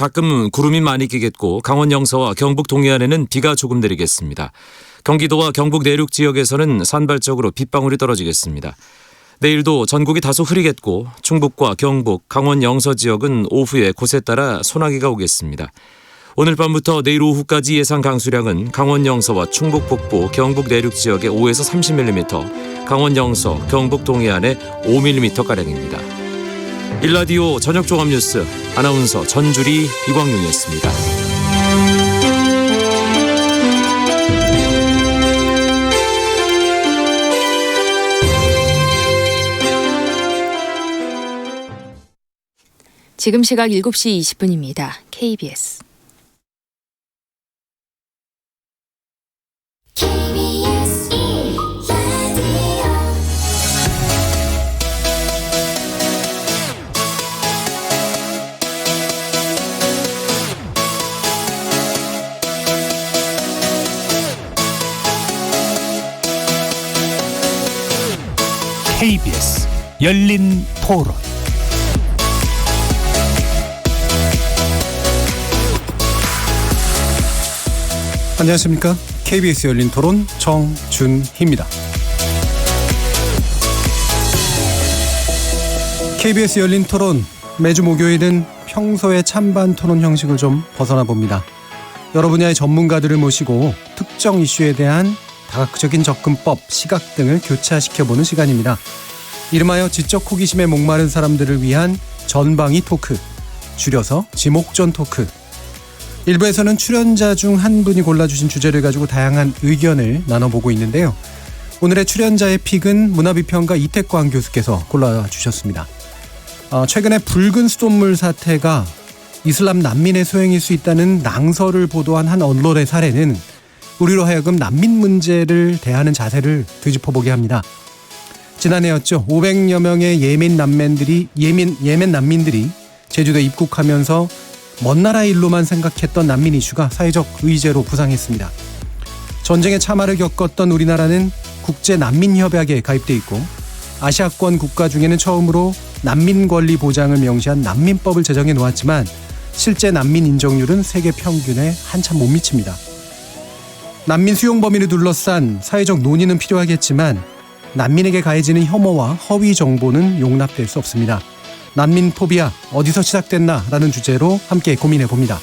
가끔 구름이 많이 끼겠고 강원 영서와 경북 동해안에는 비가 조금 내리겠습니다. 경기도와 경북 내륙 지역에서는 산발적으로 빗방울이 떨어지겠습니다. 내일도 전국이 다소 흐리겠고 충북과 경북, 강원 영서 지역은 오후에 곳에 따라 소나기가 오겠습니다. 오늘 밤부터 내일 오후까지 예상 강수량은 강원 영서와 충북 북부, 경북 내륙 지역에 5에서 30mm, 강원 영서, 경북 동해안에 5mm가량입니다. 일라디오 저녁 종합뉴스 아나운서 전주리 이광용이었습니다. 지금 시각 7시 20분입니다. KBS. KBS 열린 토론. 안녕하십니까. KBS 열린 토론 정준희입니다. KBS 열린 토론 매주 목요일은 평소의 찬반 토론 형식을 좀 벗어나 봅니다. 여러 분야의 전문가들을 모시고 특정 이슈에 대한 다각적인 접근법, 시각 등을 교차시켜보는 시간입니다. 이름하여 지적 호기심에 목마른 사람들을 위한 전방위 토크, 줄여서 지목전 토크. 일부에서는 출연자 중 한 분이 골라주신 주제를 가지고 다양한 의견을 나눠보고 있는데요. 오늘의 출연자의 픽은 문화비평가 이태광 교수께서 골라주셨습니다. 최근에 붉은 수돗물 사태가 이슬람 난민의 소행일 수 있다는 낭설을 보도한 한 언론의 사례는 우리로 하여금 난민 문제를 대하는 자세를 되짚어보게 합니다. 지난해였죠. 500여 명의 예멘 난민들이 제주도에 입국하면서 먼 나라 일로만 생각했던 난민 이슈가 사회적 의제로 부상했습니다. 전쟁의 참화를 겪었던 우리나라는 국제난민협약에 가입돼 있고 아시아권 국가 중에는 처음으로 난민 권리 보장을 명시한 난민법을 제정해 놓았지만 실제 난민 인정률은 세계 평균에 한참 못 미칩니다. 난민 수용 범위를 둘러싼 사회적 논의는 필요하겠지만 난민에게 가해지는 혐오와 허위 정보는 용납될 수 없습니다. 난민 포비아 어디서 시작됐나라는 주제로 함께 고민해봅니다.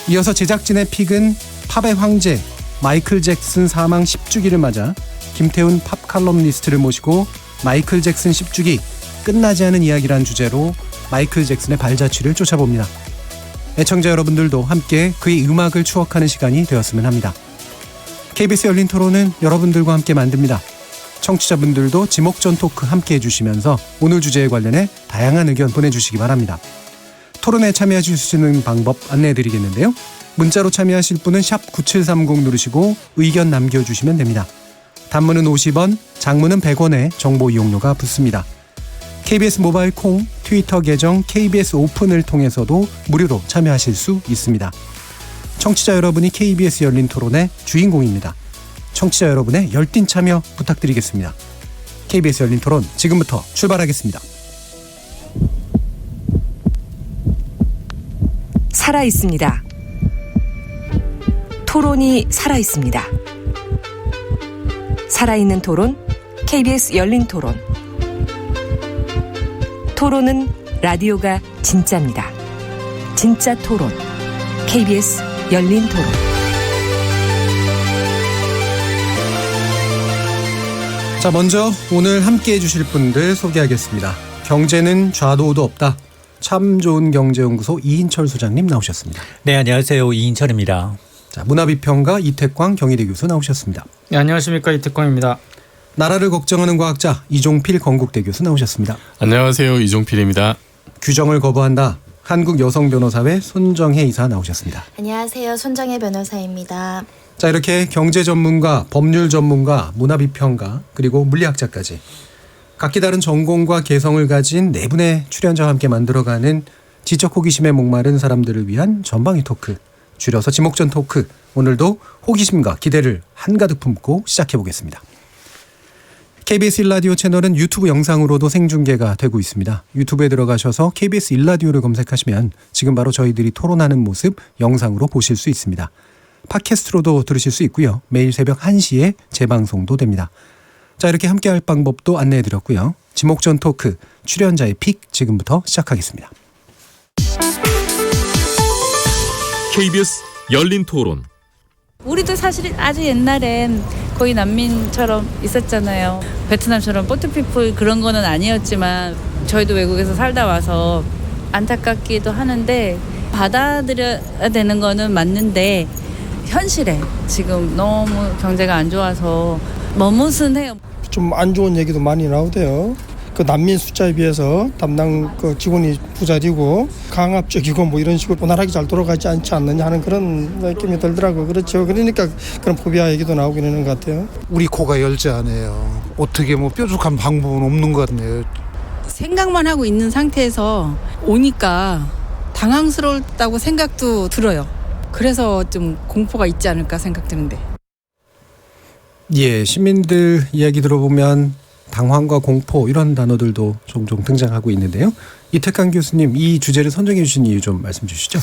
이어서 제작진의 픽은 팝의 황제 마이클 잭슨 사망 10주기를 맞아 김태훈 팝 칼럼니스트를 모시고 마이클 잭슨 10주기 끝나지 않은 이야기라는 주제로 마이클 잭슨의 발자취를 쫓아봅니다. 애청자 여러분들도 함께 그의 음악을 추억하는 시간이 되었으면 합니다. KBS 열린 토론은 여러분들과 함께 만듭니다. 청취자분들도 지목전 토크 함께 해주시면서 오늘 주제에 관련해 다양한 의견 보내주시기 바랍니다. 토론에 참여하실 수 있는 방법 안내해드리겠는데요. 문자로 참여하실 분은 샵 9730 누르시고 의견 남겨주시면 됩니다. 단문은 50원, 장문은 100원의 정보 이용료가 붙습니다. KBS 모바일 콩, 트위터 계정 KBS 오픈을 통해서도 무료로 참여하실 수 있습니다. 청취자 여러분이 KBS 열린 토론의 주인공입니다. 청취자 여러분의 열띤 참여 부탁드리겠습니다. KBS 열린 토론 지금부터 출발하겠습니다. 살아있습니다. 토론이 살아있습니다. 살아있는 토론, KBS 열린 토론. 토론은 라디오가 진짜입니다. 진짜 토론, KBS 열린 토론. 자, 먼저 오늘 함께 해주실 분들 소개하겠습니다. 경제는 좌도 우도 없다. 참 좋은 경제연구소 이인철 소장님 나오셨습니다. 네, 안녕하세요. 이인철입니다. 자, 문화비평가 이태광 경희대 교수 나오셨습니다. 네, 안녕하십니까. 이태광입니다. 나라를 걱정하는 과학자 이종필 건국대 교수 나오셨습니다. 안녕하세요. 이종필입니다. 규정을 거부한다. 한국여성변호사회 손정혜 이사 나오셨습니다. 안녕하세요. 손정혜 변호사입니다. 자, 이렇게 경제 전문가, 법률 전문가, 문화비평가, 그리고 물리학자까지 각기 다른 전공과 개성을 가진 네 분의 출연자와 함께 만들어가는 지적 호기심에 목마른 사람들을 위한 전방위 토크, 줄여서 지목전 토크. 오늘도 호기심과 기대를 한가득 품고 시작해보겠습니다. KBS 1라디오 채널은 유튜브 영상으로도 생중계가 되고 있습니다. 유튜브에 들어가셔서 KBS 1라디오를 검색하시면 지금 바로 저희들이 토론하는 모습 영상으로 보실 수 있습니다. 팟캐스트로도 들으실 수 있고요. 매일 새벽 1시에 재방송도 됩니다. 자, 이렇게 함께할 방법도 안내해드렸고요. 지목전 토크, 출연자의 픽 지금부터 시작하겠습니다. KBS 열린 토론. 우리도 사실 아주 옛날엔 거의 난민처럼 있었잖아요. 베트남처럼 보트피플 그런 거는 아니었지만 저희도 외국에서 살다 와서 안타깝기도 하는데 받아들여야 되는 거는 맞는데 현실에 지금 너무 경제가 안 좋아서 머뭇은해요. 좀 안 좋은 얘기도 많이 나오대요. 그 난민 숫자에 비해서 담당 그 직원이 부자리고 강압적이고 뭐 이런 식으로 원활하게 잘 돌아가지 않지 않느냐 하는 그런 느낌이 들더라고요. 그렇죠. 그러니까 그런 포비아 얘기도 나오고 이러는 것 같아요. 우리 코가 열지 않아요. 어떻게 뭐 뾰족한 방법은 없는 것 같네요. 생각만 하고 있는 상태에서 오니까 당황스럽다고 생각도 들어요. 그래서 좀 공포가 있지 않을까 생각드는데. 예, 시민들 이야기 들어보면 당황과 공포 이런 단어들도 종종 등장하고 있는데요. 이태강 교수님, 이 주제를 선정해 주신 이유 좀 말씀 주시죠.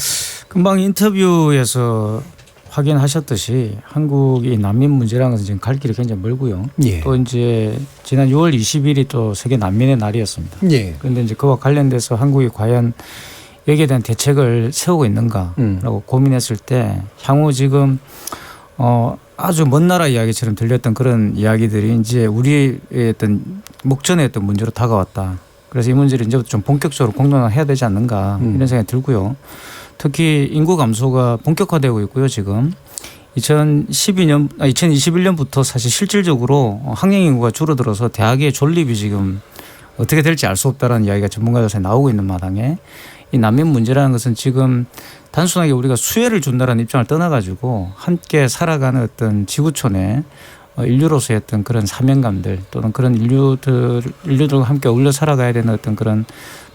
금방 인터뷰에서 확인하셨듯이 한국이 난민 문제라는 것은 지금 갈 길이 굉장히 멀고요. 예. 또 이제 지난 6월 20일이 또 세계 난민의 날이었습니다. 예. 그런데 이제 그와 관련돼서 한국이 과연 여기에 대한 대책을 세우고 있는가라고 고민했을 때 향후 지금 아주 먼 나라 이야기처럼 들렸던 그런 이야기들이 이제 우리의 어떤 목전의 어떤 문제로 다가왔다. 그래서 이 문제를 이제부터 좀 본격적으로 공론화해야 되지 않는가 이런 생각이 들고요. 특히 인구 감소가 본격화되고 있고요. 지금 2021년부터 사실 실질적으로 학령 인구가 줄어들어서 대학의 존립이 지금 어떻게 될지 알 수 없다라는 이야기가 전문가들 사이에 나오고 있는 마당에 이 난민 문제라는 것은 지금 단순하게 우리가 수혜를 준다라는 입장을 떠나가지고 함께 살아가는 어떤 지구촌에 인류로서의 어떤 그런 사명감들 또는 그런 인류들과 함께 어울려 살아가야 되는 어떤 그런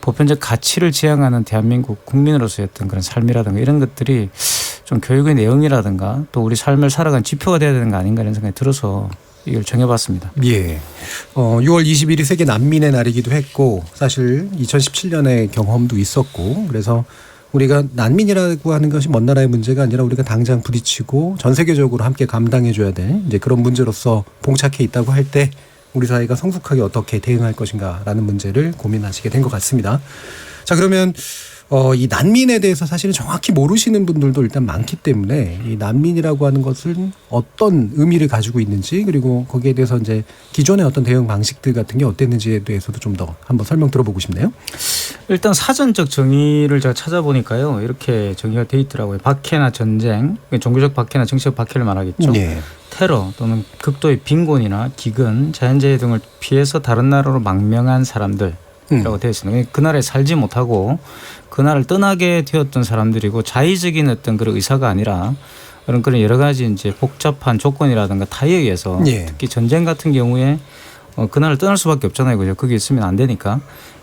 보편적 가치를 지향하는 대한민국 국민으로서의 어떤 그런 삶이라든가 이런 것들이 좀 교육의 내용이라든가 또 우리 삶을 살아가는 지표가 돼야 되는 거 아닌가 이런 생각이 들어서 이걸 정해봤습니다. 예. 6월 20일이 세계 난민의 날이기도 했고 사실 2017년의 경험도 있었고 그래서 우리가 난민이라고 하는 것이 먼 나라의 문제가 아니라 우리가 당장 부딪히고 전 세계적으로 함께 감당해줘야 될 이제 그런 문제로서 봉착해 있다고 할 때 우리 사회가 성숙하게 어떻게 대응할 것인가라는 문제를 고민하시게 된 것 같습니다. 자, 그러면 이 난민에 대해서 사실은 정확히 모르시는 분들도 일단 많기 때문에 이 난민이라고 하는 것은 어떤 의미를 가지고 있는지 그리고 거기에 대해서 이제 기존의 어떤 대응 방식들 같은 게 어땠는지에 대해서도 좀 더 한번 설명 들어보고 싶네요. 일단 사전적 정의를 제가 찾아보니까요. 이렇게 정의가 돼 있더라고요. 박해나 전쟁, 종교적 박해나 정치적 박해를 말하겠죠. 네. 테러 또는 극도의 빈곤이나 기근, 자연재해 등을 피해서 다른 나라로 망명한 사람들 라고 되어 있습니다. 그 나라에 살지 못하고 그 나라를 떠나게 되었던 사람들이고 자의적인 어떤 그런 의사가 아니라 그런 여러 가지 이제 복잡한 조건이라든가 타의에 의해서 특히 전쟁 같은 경우에 그 나라를 떠날 수밖에 없잖아요. 그죠? 거기 있으면 안 되니까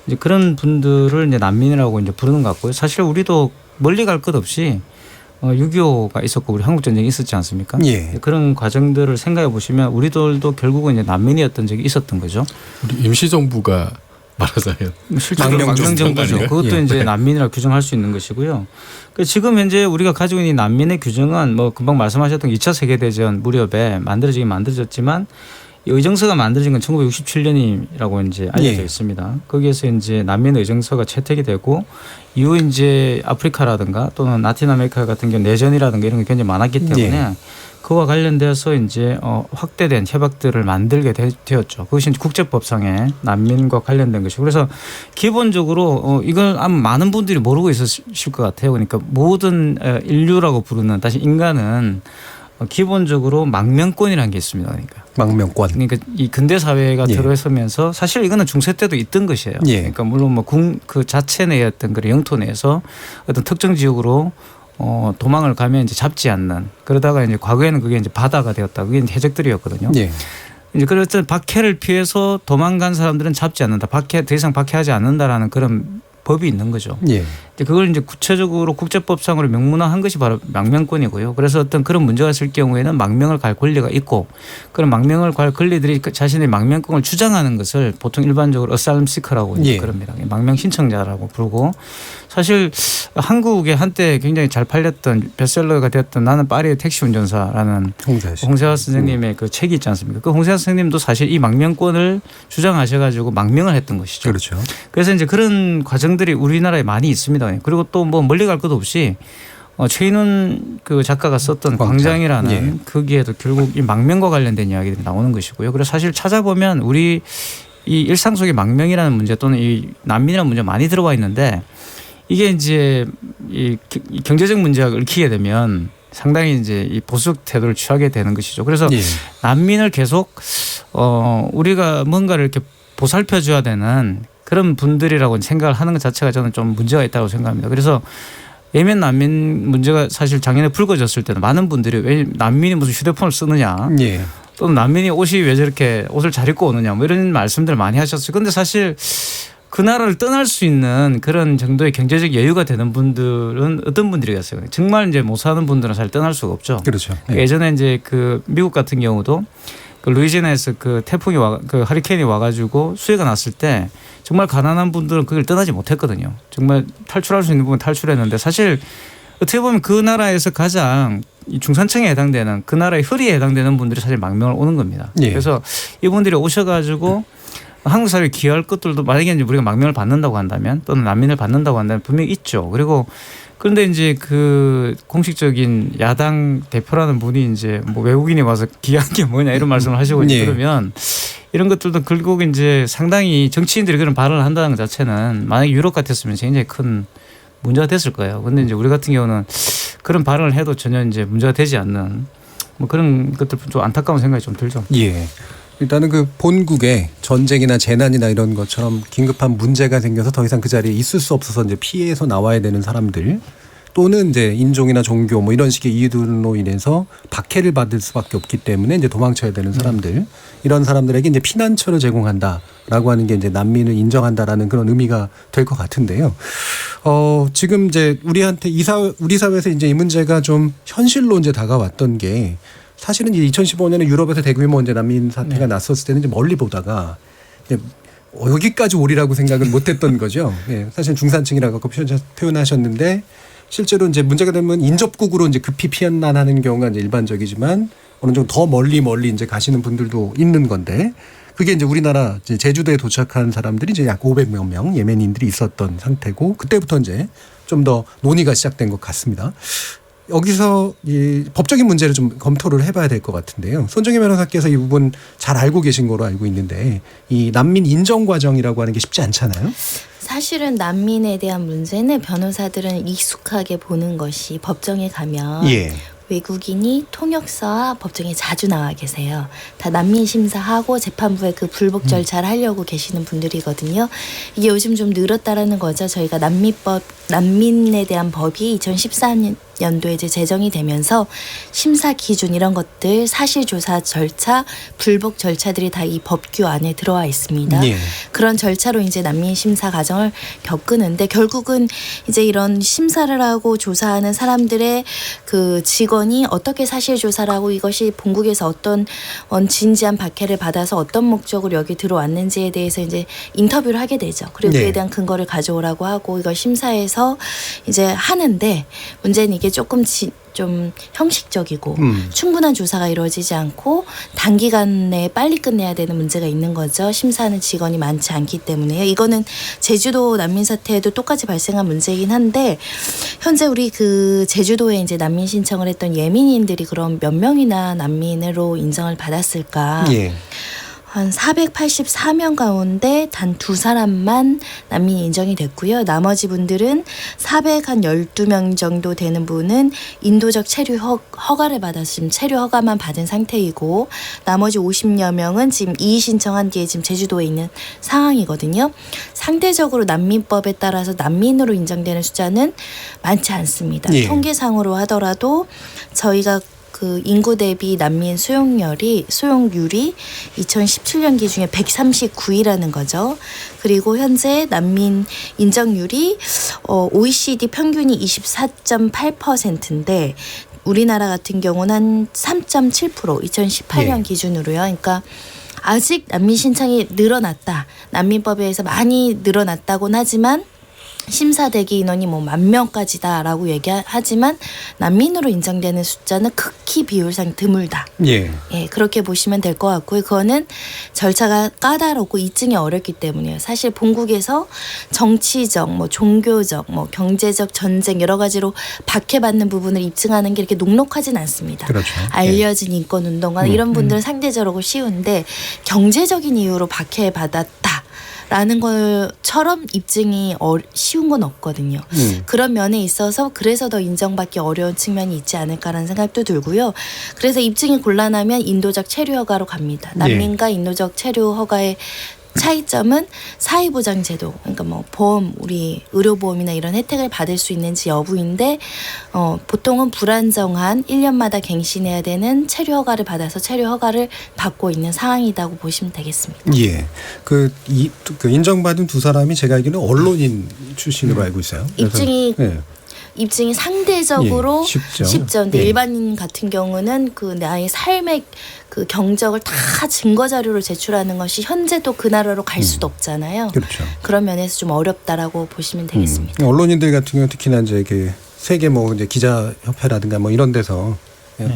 이제 그런 분들을 이제 난민이라고 이제 부르는 것 같고요. 사실 우리도 멀리 갈 것 없이 6.25가 있었고 우리 한국 전쟁이 있었지 않습니까? 예. 그런 과정들을 생각해 보시면 우리들도 결국은 이제 난민이었던 적이 있었던 거죠. 우리 임시정부가 말하자면 실제로 망명정부죠. 그것도 이제 난민이라고 규정할 수 있는 것이고요. 지금 현재 우리가 가지고 있는 난민의 규정은 뭐 금방 말씀하셨던 2차 세계대전 무렵에 만들어졌지만 이 의정서가 만들어진 건 1967년이라고 이제 알려져 있습니다. 거기에서 이제 난민 의정서가 채택이 되고 이후 이제 아프리카라든가 또는 라틴 아메리카 같은 경우 내전이라든가 이런 게 굉장히 많았기 때문에 그와 관련돼서 이제 확대된 협약들을 만들게 되었죠. 그것이 국제법상의 난민과 관련된 것이고 그래서 기본적으로 이걸 아마 많은 분들이 모르고 있으실 것 같아요. 그러니까 모든 인류라고 부르는 다시 인간은 기본적으로 망명권이라는 게 있습니다. 망명권. 그러니까 이 근대 사회가 들어서면서 사실 이거는 중세 때도 있던 것이에요. 그러니까 물론 뭐 그 자체 내의 어떤 그런 영토 내에서 어떤 특정 지역으로 도망을 가면 이제 잡지 않는 그러다가 이제 과거에는 그게 이제 바다가 되었다. 그게 이제 해적들이었거든요. 이제 그래서 박해를 피해서 도망간 사람들은 잡지 않는다. 더 이상 박해하지 않는다라는 그런 법이 있는 거죠. 그걸 이제 구체적으로 국제법상으로 명문화한 것이 바로 망명권이고요. 그래서 어떤 그런 문제가 있을 경우에는 망명을 갈 권리가 있고 그런 망명을 갈 권리들이 자신의 망명권을 주장하는 것을 보통 일반적으로 어살럼 시커라고 예. 그럽니다. 망명 신청자라고 부르고 사실 한국에 한때 굉장히 잘 팔렸던 베스트셀러가 됐던 나는 파리의 택시 운전사라는 홍세화 선생님의 그 책이 있지 않습니까? 그 홍세화 선생님도 사실 이 망명권을 주장하셔가지고 망명을 했던 것이죠. 그렇죠. 그래서 이제 그런 과정들이 우리나라에 많이 있습니다. 그리고 또 뭐 멀리 갈 것도 없이 최인훈 그 작가가 썼던 광장이라는 예. 거기에도 결국 이 망명과 관련된 이야기들이 나오는 것이고요. 그래서 사실 찾아보면 우리 이 일상 속의 망명이라는 문제 또는 이 난민이라는 문제 많이 들어와 있는데 이게 이제 이 경제적 문제가 얽히게 되면 상당히 이제 이 보수 태도를 취하게 되는 것이죠. 그래서 예. 난민을 계속 우리가 뭔가를 이렇게 보살펴 줘야 되는 그런 분들이라고 생각을 하는 것 자체가 저는 좀 문제가 있다고 생각합니다. 그래서 예멘 난민 문제가 사실 작년에 불거졌을 때는 많은 분들이 왜 난민이 무슨 휴대폰을 쓰느냐. 예. 또는 난민이 옷이 왜 저렇게 옷을 잘 입고 오느냐 뭐 이런 말씀들을 많이 하셨어요. 그런데 사실 그 나라를 떠날 수 있는 그런 정도의 경제적 여유가 되는 분들은 어떤 분들이겠어요. 정말 이제 못 사는 분들은 사실 떠날 수가 없죠. 그렇죠. 네. 예전에 이제 그 미국 같은 경우도 그 루이지애나에서 그 태풍이 그 허리케인이 와가지고 수해가 났을 때 정말 가난한 분들은 그걸 떠나지 못했거든요. 정말 탈출할 수 있는 부분 탈출했는데 사실 어떻게 보면 그 나라에서 가장 중산층에 해당되는 그 나라의 허리에 해당되는 분들이 사실 망명을 오는 겁니다. 예. 그래서 이분들이 오셔가지고 한국 사회에 기여할 것들도 만약에 이제 우리가 망명을 받는다고 한다면 또는 난민을 받는다고 한다면 분명히 있죠. 그리고 그런데 이제 그 공식적인 야당 대표라는 분이 이제 뭐 외국인이 와서 기여한 게 뭐냐 이런 말씀을 하시고 예. 그러면 이런 것들도 결국 이제 상당히 정치인들이 그런 발언을 한다는 것 자체는 만약에 유럽 같았으면 굉장히 큰 문제가 됐을 거예요. 그런데 이제 우리 같은 경우는 그런 발언을 해도 전혀 이제 문제가 되지 않는 뭐 그런 것들 좀 안타까운 생각이 좀 들죠. 예. 일단은 그 본국에 전쟁이나 재난이나 이런 것처럼 긴급한 문제가 생겨서 더 이상 그 자리에 있을 수 없어서 이제 피해서 나와야 되는 사람들 또는 이제 인종이나 종교 뭐 이런 식의 이유들로 인해서 박해를 받을 수밖에 없기 때문에 이제 도망쳐야 되는 사람들 이런 사람들에게 이제 피난처를 제공한다라고 하는 게 이제 난민을 인정한다라는 그런 의미가 될 것 같은데요. 지금 이제 우리한테 우리 사회에서 이제 이 문제가 좀 현실로 이제 다가왔던 게 사실은 이제 2015년에 유럽에서 대규모 이제 난민 사태가 났었을 때는 이제 멀리 보다가 이제 여기까지 오리라고 생각은 못했던 거죠. 예, 사실 중산층이라고 표현하셨는데 실제로 이제 문제가 되면 인접국으로 이제 급히 피난하는 경우가 이제 일반적이지만 어느 정도 더 멀리 이제 가시는 분들도 있는 건데 그게 이제 우리나라 이제 제주도에 도착한 사람들이 이제 약 500여 명 예멘인들이 있었던 상태고 그때부터 이제 좀 더 논의가 시작된 것 같습니다. 여기서 이 법적인 문제를 좀 검토를 해봐야 될 것 같은데요. 손정혜 변호사께서 이 부분 잘 알고 계신 거로 알고 있는데 이 난민 인정 과정이라고 하는 게 쉽지 않잖아요. 사실은 난민에 대한 문제는 변호사들은 익숙하게 보는 것이 법정에 가면 예. 외국인이 통역사와 법정에 자주 나와 계세요. 다 난민 심사하고 재판부에 그 불복 절차를 하려고 계시는 분들이거든요. 이게 요즘 좀 늘었다라는 거죠. 저희가 난민에 대한 법이 2014년도에 이제 제정이 되면서 심사 기준 이런 것들 사실조사 절차, 불복 절차들이 다 이 법규 안에 들어와 있습니다. 예. 그런 절차로 이제 난민 심사 과정을 겪는데 결국은 이제 이런 심사를 하고 조사하는 사람들의 그 직원이 어떻게 사실조사를 하고 이것이 본국에서 어떤 진지한 박해를 받아서 어떤 목적으로 여기 들어왔는지에 대해서 이제 인터뷰를 하게 되죠. 그리고 네. 그에 대한 근거를 가져오라고 하고 이걸 심사해서 이제 하는데 문제는 이게 조금 좀 형식적이고 충분한 조사가 이루어지지 않고 단기간에 빨리 끝내야 되는 문제가 있는 거죠. 심사하는 직원이 많지 않기 때문에요. 이거는 제주도 난민 사태에도 똑같이 발생한 문제이긴 한데 현재 우리 그 제주도에 이제 난민 신청을 했던 예민인들이 그럼 몇 명이나 난민으로 인정을 받았을까? 예. 한 484명 가운데 단 2사람만 난민이 인정이 됐고요. 나머지 분들은 412명 정도 되는 분은 인도적 체류 허가를 받아서 지금 체류 허가만 받은 상태이고 나머지 50여 명은 지금 이의 신청한 뒤에 지금 제주도에 있는 상황이거든요. 상대적으로 난민법에 따라서 난민으로 인정되는 숫자는 많지 않습니다. 예. 통계상으로 하더라도 저희가 그 인구 대비 난민 수용률이 2017년 기준에 139위라는 거죠. 그리고 현재 난민 인정률이 OECD 평균이 24.8%인데 우리나라 같은 경우는 한 3.7% 2018년 기준으로요. 그러니까 아직 난민 신청이 늘어났다. 난민법에 의해서 많이 늘어났다고는 하지만 심사 대기 인원이 뭐 10,000명까지다라고 얘기하지만 난민으로 인정되는 숫자는 극히 비율상 드물다. 예. 예, 그렇게 보시면 될 것 같고요. 그거는 절차가 까다롭고 입증이 어렵기 때문이에요. 사실 본국에서 정치적, 뭐 종교적, 뭐 경제적, 전쟁 여러 가지로 박해받는 부분을 입증하는 게 이렇게 녹록하진 않습니다. 그렇죠. 알려진 인권운동가 이런 분들은 상대적으로 쉬운데 경제적인 이유로 박해받았다. 라는 것처럼 입증이 쉬운 건 없거든요. 그런 면에 있어서 그래서 더 인정받기 어려운 측면이 있지 않을까라는 생각도 들고요. 그래서 입증이 곤란하면 인도적 체류 허가로 갑니다. 난민과 인도적 체류 허가의 차이점은 사회보장제도, 그러니까 뭐 보험, 우리 의료보험이나 이런 혜택을 받을 수 있는지 여부인데 보통은 불안정한 1년마다 갱신해야 되는 체류 허가를 받아서 체류 허가를 받고 있는 상황이라고 보시면 되겠습니다. 예. 그 인정받은 두 사람이 제가 알기로는 언론인 출신으로 알고 있어요. 입증이 상대적으로 쉽죠. 근데 예. 일반인 같은 경우는 그 나의 삶의 그 경적을 다 증거 자료로 제출하는 것이 현재 또 그 나라로 갈 수도 없잖아요. 그렇죠. 그런 면에서 좀 어렵다라고 보시면 되겠습니다. 언론인들 같은 경우 특히나 이제 그 세계 뭐 이제 기자협회라든가 뭐 이런 데서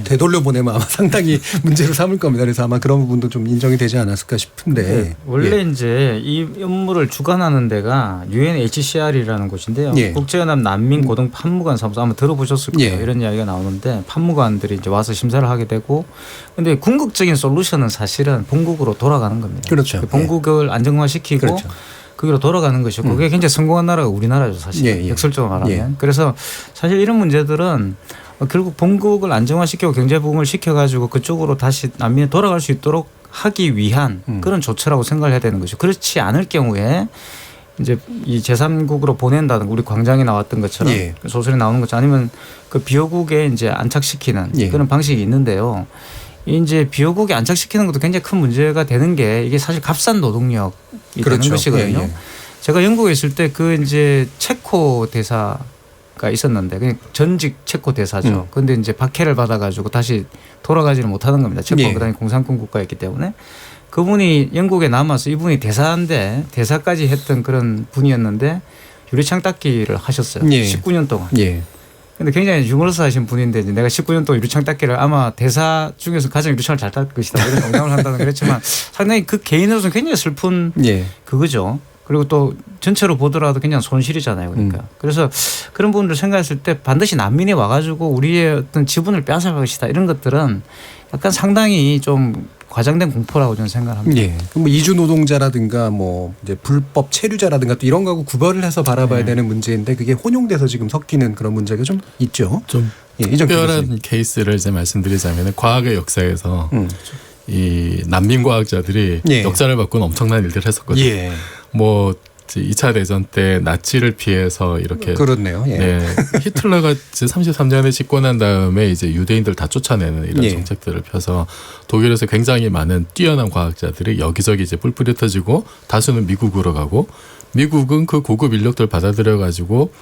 되돌려 보내면 아마 상당히 문제로 삼을 겁니다. 그래서 아마 그런 부분도 좀 인정이 되지 않았을까 싶은데 원래 이제 이 업무를 주관하는 데가 UNHCR이라는 곳인데요. 국제연합 난민 고등 판무관 사무소 아마 들어보셨을 거예요. 이런 이야기가 나오는데 판무관들이 이제 와서 심사를 하게 되고, 근데 궁극적인 솔루션은 사실은 본국으로 돌아가는 겁니다. 그렇죠. 본국을 안정화시키고. 거기로 돌아가는 것이고 그게 굉장히 성공한 나라가 우리나라죠, 사실. 역설적으로 말하면. 그래서 사실 이런 문제들은 결국 본국을 안정화시키고 경제 부흥을 시켜가지고 그쪽으로 다시 난민이 돌아갈 수 있도록 하기 위한 그런 조처라고 생각을 해야 되는 것이죠. 그렇지 않을 경우에 이제 이 제3국으로 보낸다든가 우리 광장에 나왔던 것처럼 소설에 나오는 것처럼 아니면 그 비호국에 이제 안착시키는 그런 방식이 있는데요. 이제 비호국에 안착시키는 것도 굉장히 큰 문제가 되는 게 이게 사실 값싼 노동력이 되는 것이거든요. 제가 영국에 있을 때 그 이제 체코 대사가 있었는데 그냥 전직 체코 대사죠. 그런데 이제 박해를 받아가지고 다시 돌아가지는 못하는 겁니다. 체코가 그다음에 공산권 국가였기 때문에 그분이 영국에 남아서 이분이 대사인데 대사까지 했던 그런 분이었는데 유리창 닦기를 하셨어요. 19년 동안. 근데 굉장히 유머러스 하신 분인데 내가 19년 동안 유리창 닦기를 아마 대사 중에서 가장 유리창을 잘 닦을 것이다 이런 농담을 한다는 그랬지만 상당히 그 개인으로서는 굉장히 슬픈 그거죠. 그리고 또 전체로 보더라도 굉장히 손실이잖아요. 그러니까. 그래서 그런 부분들 생각했을 때 반드시 난민이 와가지고 우리의 어떤 지분을 빼앗아갈 것이다 이런 것들은 약간 상당히 좀 과장된 공포라고 저는 생각합니다. 뭐 이주 노동자라든가 뭐 이제 불법 체류자라든가 또 이런 거하고 구별을 해서 바라봐야 되는 문제인데 그게 혼용돼서 지금 섞이는 그런 문제가 좀 있죠. 좀 특별한 케이스를 이제 말씀드리자면 과학의 역사에서 이 난민 과학자들이 역사를 바꾼 엄청난 일들을 했었거든요. 뭐 2차 대전 때 나치를 피해서 이렇게 그렇네요. 히틀러가 33년에 집권한 다음에 이제 유대인들 다 쫓아내는 이런 정책들을 펴서 독일에서 굉장히 많은 뛰어난 과학자들이 여기저기 이제 뿔뿔이 흩어지고 다수는 미국으로 가고 미국은 그 고급 인력들 받아들여 가지고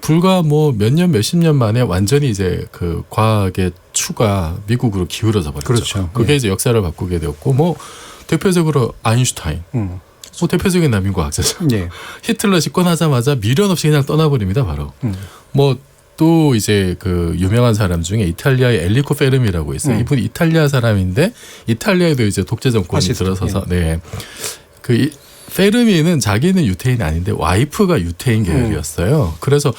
불과 뭐 몇 년 몇십 년 만에 완전히 이제 그 과학의 추가 미국으로 기울어져 버렸죠. 그렇죠. 그게 이제 역사를 바꾸게 되었고 뭐 대표적으로 아인슈타인. 뭐 대표적인 난민 과학자죠. 히틀러 집권하자마자 미련 없이 그냥 떠나버립니다, 바로. 뭐 또 이제 그 유명한 사람 중에 이탈리아의 엘리코 페르미라고 있어요. 이분이 이탈리아 사람인데 이탈리아에도 이제 독재 정권이 들어서서 그 페르미는 자기는 유태인이 아닌데 와이프가 유태인 계열이었어요. 그래서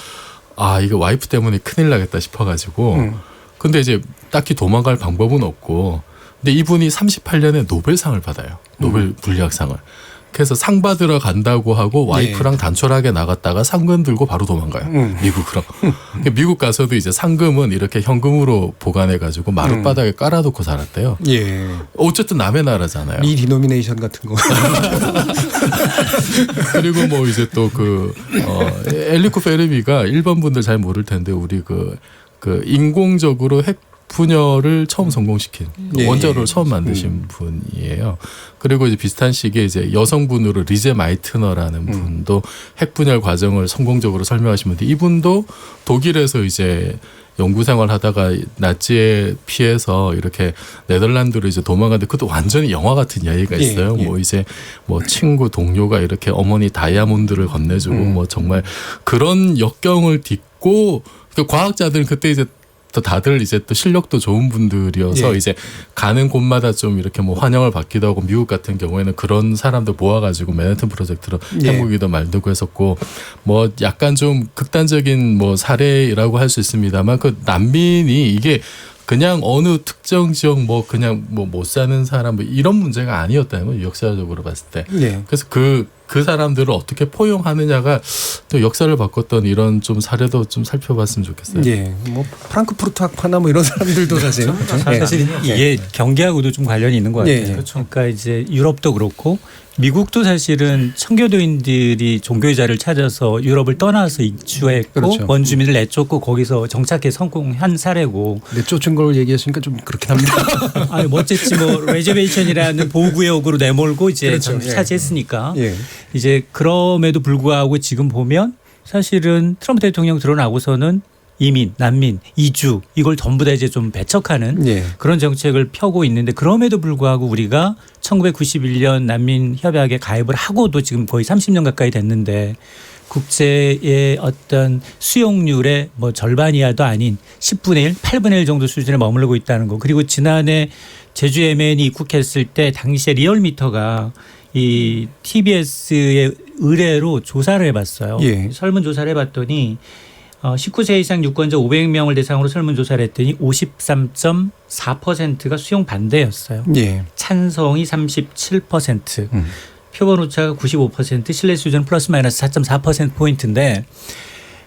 아 이거 와이프 때문에 큰일 나겠다 싶어가지고 근데 이제 딱히 도망갈 방법은 없고 근데 이분이 38년에 노벨상을 받아요. 노벨 물리학상을. 그래서 상 받으러 간다고 하고 와이프랑 단촐하게 나갔다가 상금 들고 바로 도망가요. 미국으로. 미국 가서도 이제 상금은 이렇게 현금으로 보관해가지고 마룻바닥에 깔아놓고 살았대요. 어쨌든 남의 나라잖아요. 리노미네이션 같은 거. 그리고 뭐 이제 또 그 엘리코 페르미가 일본 분들 잘 모를 텐데 우리 그 인공적으로 핵 핵분열을 처음 성공시킨 예. 원자로를 처음 만드신 분이에요. 그리고 이제 비슷한 시기에 이제 여성분으로 리제 마이트너라는 분도 핵분열 과정을 성공적으로 설명하신 분인데 이분도 독일에서 이제 연구 생활하다가 나치에 피해서 이렇게 네덜란드로 이제 도망갔는데 그것도 완전히 영화 같은 이야기가 있어요. 예, 예. 뭐 이제 뭐 친구 동료가 이렇게 어머니 다이아몬드를 건네주고 뭐 정말 그런 역경을 딛고 그 과학자들은 그때 이제 또 다들 이제 또 실력도 좋은 분들이어서 예. 이제 가는 곳마다 좀 이렇게 뭐 환영을 받기도 하고 미국 같은 경우에는 그런 사람들 모아가지고 맨해튼 프로젝트로 예. 한국이도 만들고 했었고 뭐 약간 좀 극단적인 뭐 사례라고 할 수 있습니다만 그 난민이 이게 그냥 어느 특정 지역 뭐 그냥 뭐 못 사는 사람 뭐 이런 문제가 아니었다는 거예요. 역사적으로 봤을 때. 예. 그래서 그 사람들을 어떻게 포용하느냐가 또 역사를 바꿨던 이런 좀 사례도 좀 살펴봤으면 좋겠어요. 예. 뭐 프랑크푸르트 학파나 뭐 이런 사람들도 사실 사실 이게 경계하고도 좀 관련이 있는 것 같아요. 예. 그러니까 이제 유럽도 그렇고 미국도 사실은 청교도인들이 종교의자를 찾아서 유럽을 떠나서 이주했고 그렇죠. 원주민을 내쫓고 거기서 정착해 성공한 사례고. 내쫓은 걸 얘기하시니까 좀 그렇긴 합니다. 아니 뭐 어쨌든 뭐 레저베이션이라는 보호구역으로 내몰고 이제 그렇죠. 차지했으니까 예. 이제 그럼에도 불구하고 지금 보면 사실은 트럼프 대통령 들어나고서는 이민, 난민, 이주 이걸 전부 다 이제 좀 배척하는 예. 그런 정책을 펴고 있는데 그럼에도 불구하고 우리가 1991년 난민 협약에 가입을 하고도 지금 거의 30년 가까이 됐는데 국제의 어떤 수용률의 뭐 절반 이하도 아닌 10분의 1, 8분의 1 정도 수준에 머무르고 있다는 거. 그리고 지난해 제주 MN이 입국했을 때 당시에 리얼미터가 이 TBS의 의뢰로 조사를 해봤어요. 예. 설문조사를 해봤더니 19세 이상 유권자 500명을 대상으로 설문조사를 했더니 53.4%가 수용 반대였어요. 예. 찬성이 37%, 표본 오차가 95%, 신뢰 수준 플러스 마이너스 4.4%포인트인데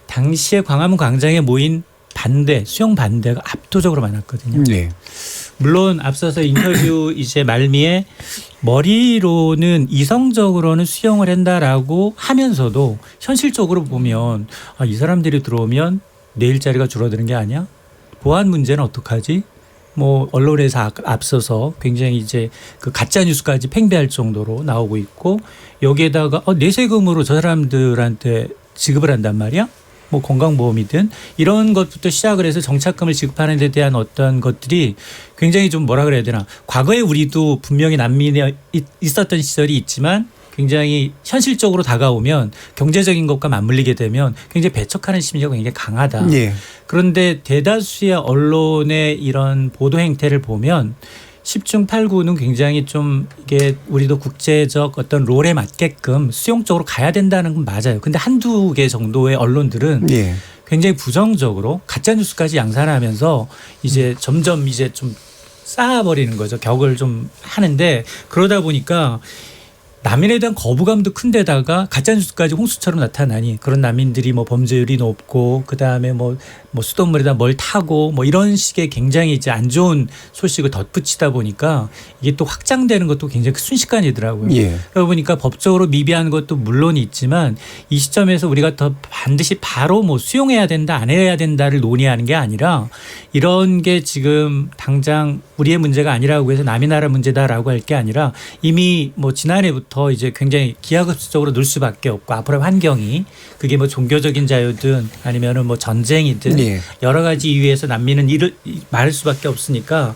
당시에 광화문 광장에 모인 반대, 수용 반대가 압도적으로 많았거든요. 예. 물론 앞서서 인터뷰 이제 말미에 머리로는 이성적으로는 수용을 한다라고 하면서도 현실적으로 보면 이 사람들이 들어오면 내 일자리가 줄어드는 게 아니야? 보안 문제는 어떡하지? 뭐 언론에서 앞서서 굉장히 이제 그 가짜 뉴스까지 팽배할 정도로 나오고 있고 여기에다가 내 세금으로 저 사람들한테 지급을 한단 말이야? 뭐 건강보험이든 이런 것부터 시작을 해서 정착금을 지급하는 데 대한 어떤 것들이 굉장히 좀 뭐라 그래야 되나. 과거에 우리도 분명히 난민이 있었던 시절이 있지만 굉장히 현실적으로 다가오면 경제적인 것과 맞물리게 되면 굉장히 배척하는 심리가 굉장히 강하다. 예. 그런데 대다수의 언론의 이런 보도 행태를 보면 10중 8구는 굉장히 좀 이게 우리도 국제적 어떤 롤에 맞게끔 수용적으로 가야 된다는 건 맞아요. 근데 한두 개 정도의 언론들은 예. 굉장히 부정적으로 가짜 뉴스까지 양산하면서 이제 점점 이제 좀 쌓아버리는 거죠. 격을 좀 하는데 그러다 보니까 난민에 대한 거부감도 큰데다가 가짜뉴스까지 홍수처럼 나타나니 그런 난민들이 뭐 범죄율이 높고 그다음에 뭐 수돗물에다 뭘 타고 뭐 이런 식의 굉장히 이제 안 좋은 소식을 덧붙이다 보니까 이게 또 확장되는 것도 굉장히 순식간이더라고요. 예. 그러다 보니까 법적으로 미비한 것도 물론 있지만 이 시점에서 우리가 더 반드시 바로 뭐 수용해야 된다 안 해야 된다를 논의하는 게 아니라 이런 게 지금 당장 우리의 문제가 아니라고 해서 남의 나라 문제다라고 할 게 아니라 이미 뭐 지난해부터 이제 굉장히 기하급수적으로 늘 수밖에 없고 앞으로 환경이 그게 뭐 종교적인 자유든 아니면은 뭐 전쟁이든 예. 여러 가지 이유에서 난민은 말할 수밖에 없으니까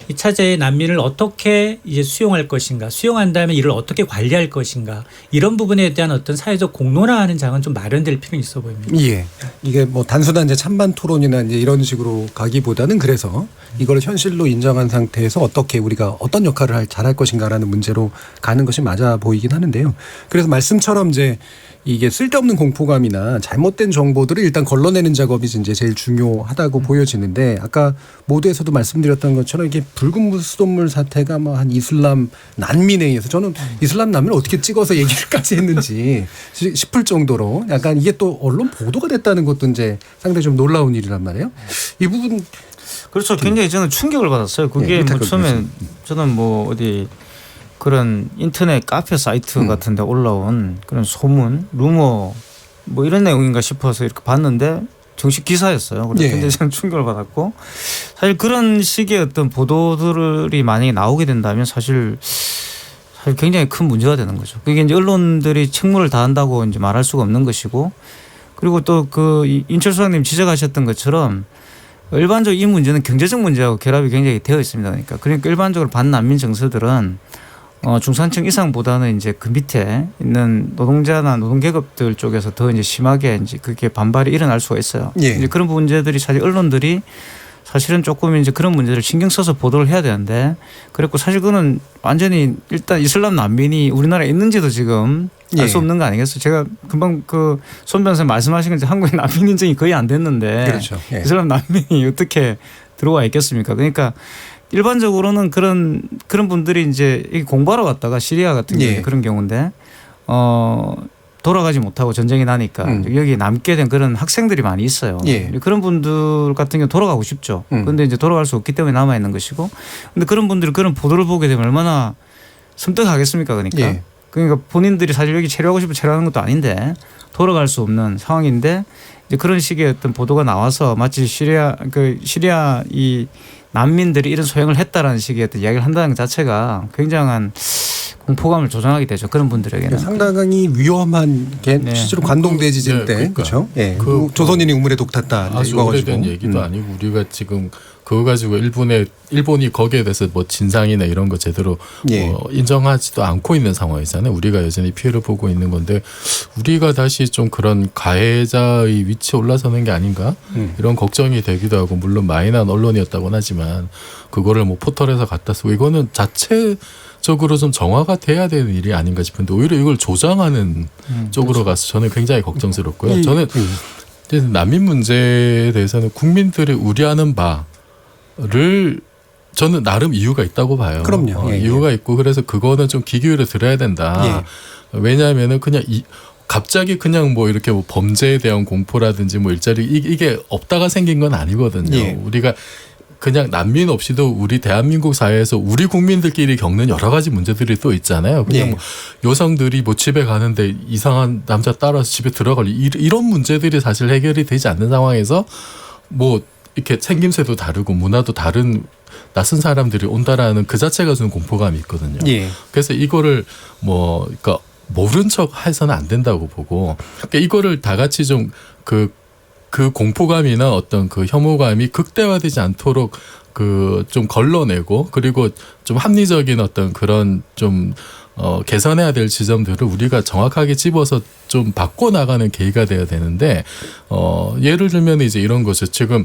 이 차제의 난민을 어떻게 이제 수용할 것인가, 수용한다면 이를 어떻게 관리할 것인가 이런 부분에 대한 어떤 사회적 공론화하는 장은 좀 마련될 필요는 있어 보입니다. 예. 이게 뭐 단순한 이제 찬반 토론이나 이제 이런 식으로 가기보다는 그래서 이걸 현실로 인정한 상태에서 어떻게 우리가 어떤 역할을 잘할 것인가라는 문제로 가는 것이 맞아 보이긴 하는데요. 그래서 말씀처럼 이제 이게 쓸데없는 공포감이나 잘못된 정보들을 일단 걸러내는 작업이 이제 제일 중요하다고 보여지는데 아까 모두에서도 말씀드렸던 것처럼 이게 붉은 수돗물 사태가 뭐 한 이슬람 난민에 의해서 저는 이슬람 난민을 어떻게 찍어서 얘기를까지 했는지 싶을 정도로 약간 이게 또 언론 보도가 됐다는 것도 이제 상당히 좀 놀라운 일이란 말이에요. 이 부분 그렇죠. 굉장히 저는 충격을 받았어요. 그게 뭐 처음에 저는 뭐 어디 그런 인터넷 카페 사이트 같은 데 올라온 그런 소문, 루머 뭐 이런 내용인가 싶어서 이렇게 봤는데 정식 기사였어요. 그래서 예. 굉장히 저는 충격을 받았고 사실 그런 식의 어떤 보도들이 만약에 나오게 된다면 사실 굉장히 큰 문제가 되는 거죠. 그게 이제 언론들이 책무를 다한다고 이제 말할 수가 없는 것이고 그리고 또 그 인철 소장님 지적하셨던 것처럼 일반적으로 이 문제는 경제적 문제하고 결합이 굉장히 되어 있습니다. 그러니까 일반적으로 반난민 정서들은 중산층 이상보다는 이제 그 밑에 있는 노동자나 노동계급들 쪽에서 더 이제 심하게 이제 그게 반발이 일어날 수가 있어요. 예. 이제 그런 문제들이 사실 언론들이 사실은 조금 이제 그런 문제를 신경 써서 보도를 해야 되는데 그랬고 사실 그거는 완전히 일단 이슬람 난민이 우리나라에 있는지도 지금 알 수 예. 없는 거 아니겠어요? 제가 금방 그 손 변호사님 말씀하신 것처럼 한국에 난민 인정이 거의 안 됐는데 그렇죠. 예. 이슬람 난민이 어떻게 들어와 있겠습니까? 그러니까 일반적으로는 그런 분들이 이제 공부하러 갔다가 시리아 같은 경우 예. 그런 경우인데 돌아가지 못하고 전쟁이 나니까 여기 남게 된 그런 학생들이 많이 있어요. 예. 그런 분들 같은 경우 돌아가고 싶죠. 그런데 이제 돌아갈 수 없기 때문에 남아 있는 것이고, 근데 그런 분들이 그런 보도를 보게 되면 얼마나 섬뜩하겠습니까? 그러니까. 예. 그러니까 본인들이 사실 여기 체류하고 싶어 체류하는 것도 아닌데 돌아갈 수 없는 상황인데 이제 그런 식의 어떤 보도가 나와서 마치 시리아 이 난민들이 이런 소행을 했다라는 식의 어떤 이야기를 한다는 것 자체가 굉장한 공포감을 조장하게 되죠. 그런 분들에게는. 상당히 위험한 게 실제로 관동 대지진 때 그러니까. 그렇죠. 예. 조선인이 우물에 독 탔다. 아주 이거 오래된 가지고. 얘기도 아니고 우리가 지금 그거 가지고 일본이 거기에 대해서 뭐 진상이나 이런 거 제대로 예. 인정하지도 않고 있는 상황이잖아요. 우리가 여전히 피해를 보고 있는 건데 우리가 다시 좀 그런 가해자의 위치에 올라서는 게 아닌가 이런 걱정이 되기도 하고 물론 마이너한 언론이었다고는 하지만 그거를 뭐 포털에서 갖다 쓰고 이거는 자체적으로 좀 정화가 돼야 되는 일이 아닌가 싶은데 오히려 이걸 조장하는 쪽으로 가서 저는 굉장히 걱정스럽고요. 저는 난민 문제에 대해서는 국민들이 우려하는 바를 저는 나름 이유가 있다고 봐요. 그럼요. 예, 이유가 있고 그래서 그거는 좀 귀 기울여 들어야 된다. 왜냐하면은 그냥 갑자기 그냥 뭐 이렇게 뭐 범죄에 대한 공포라든지 뭐 일자리 이게 없다가 생긴 건 아니거든요. 예. 우리가 그냥 난민 없이도 우리 대한민국 사회에서 우리 국민들끼리 겪는 여러 가지 문제들이 또 있잖아요. 그냥 예. 뭐 여성들이 뭐 집에 가는데 이상한 남자 따라서 집에 들어갈 이런 문제들이 사실 해결이 되지 않는 상황에서 뭐 이렇게 생김새도 다르고 문화도 다른 낯선 사람들이 온다라는 그 자체가 주는 공포감이 있거든요. 예. 그래서 이거를 뭐 그러니까 모른 척 해서는 안 된다고 보고 그러니까 이거를 다 같이 좀 그 공포감이나 어떤 그 혐오감이 극대화되지 않도록 좀 걸러내고 그리고 좀 합리적인 어떤 그런 좀 개선해야 될 지점들을 우리가 정확하게 집어서 좀 바꿔 나가는 계기가 돼야 되는데 예를 들면 이제 이런 거죠. 지금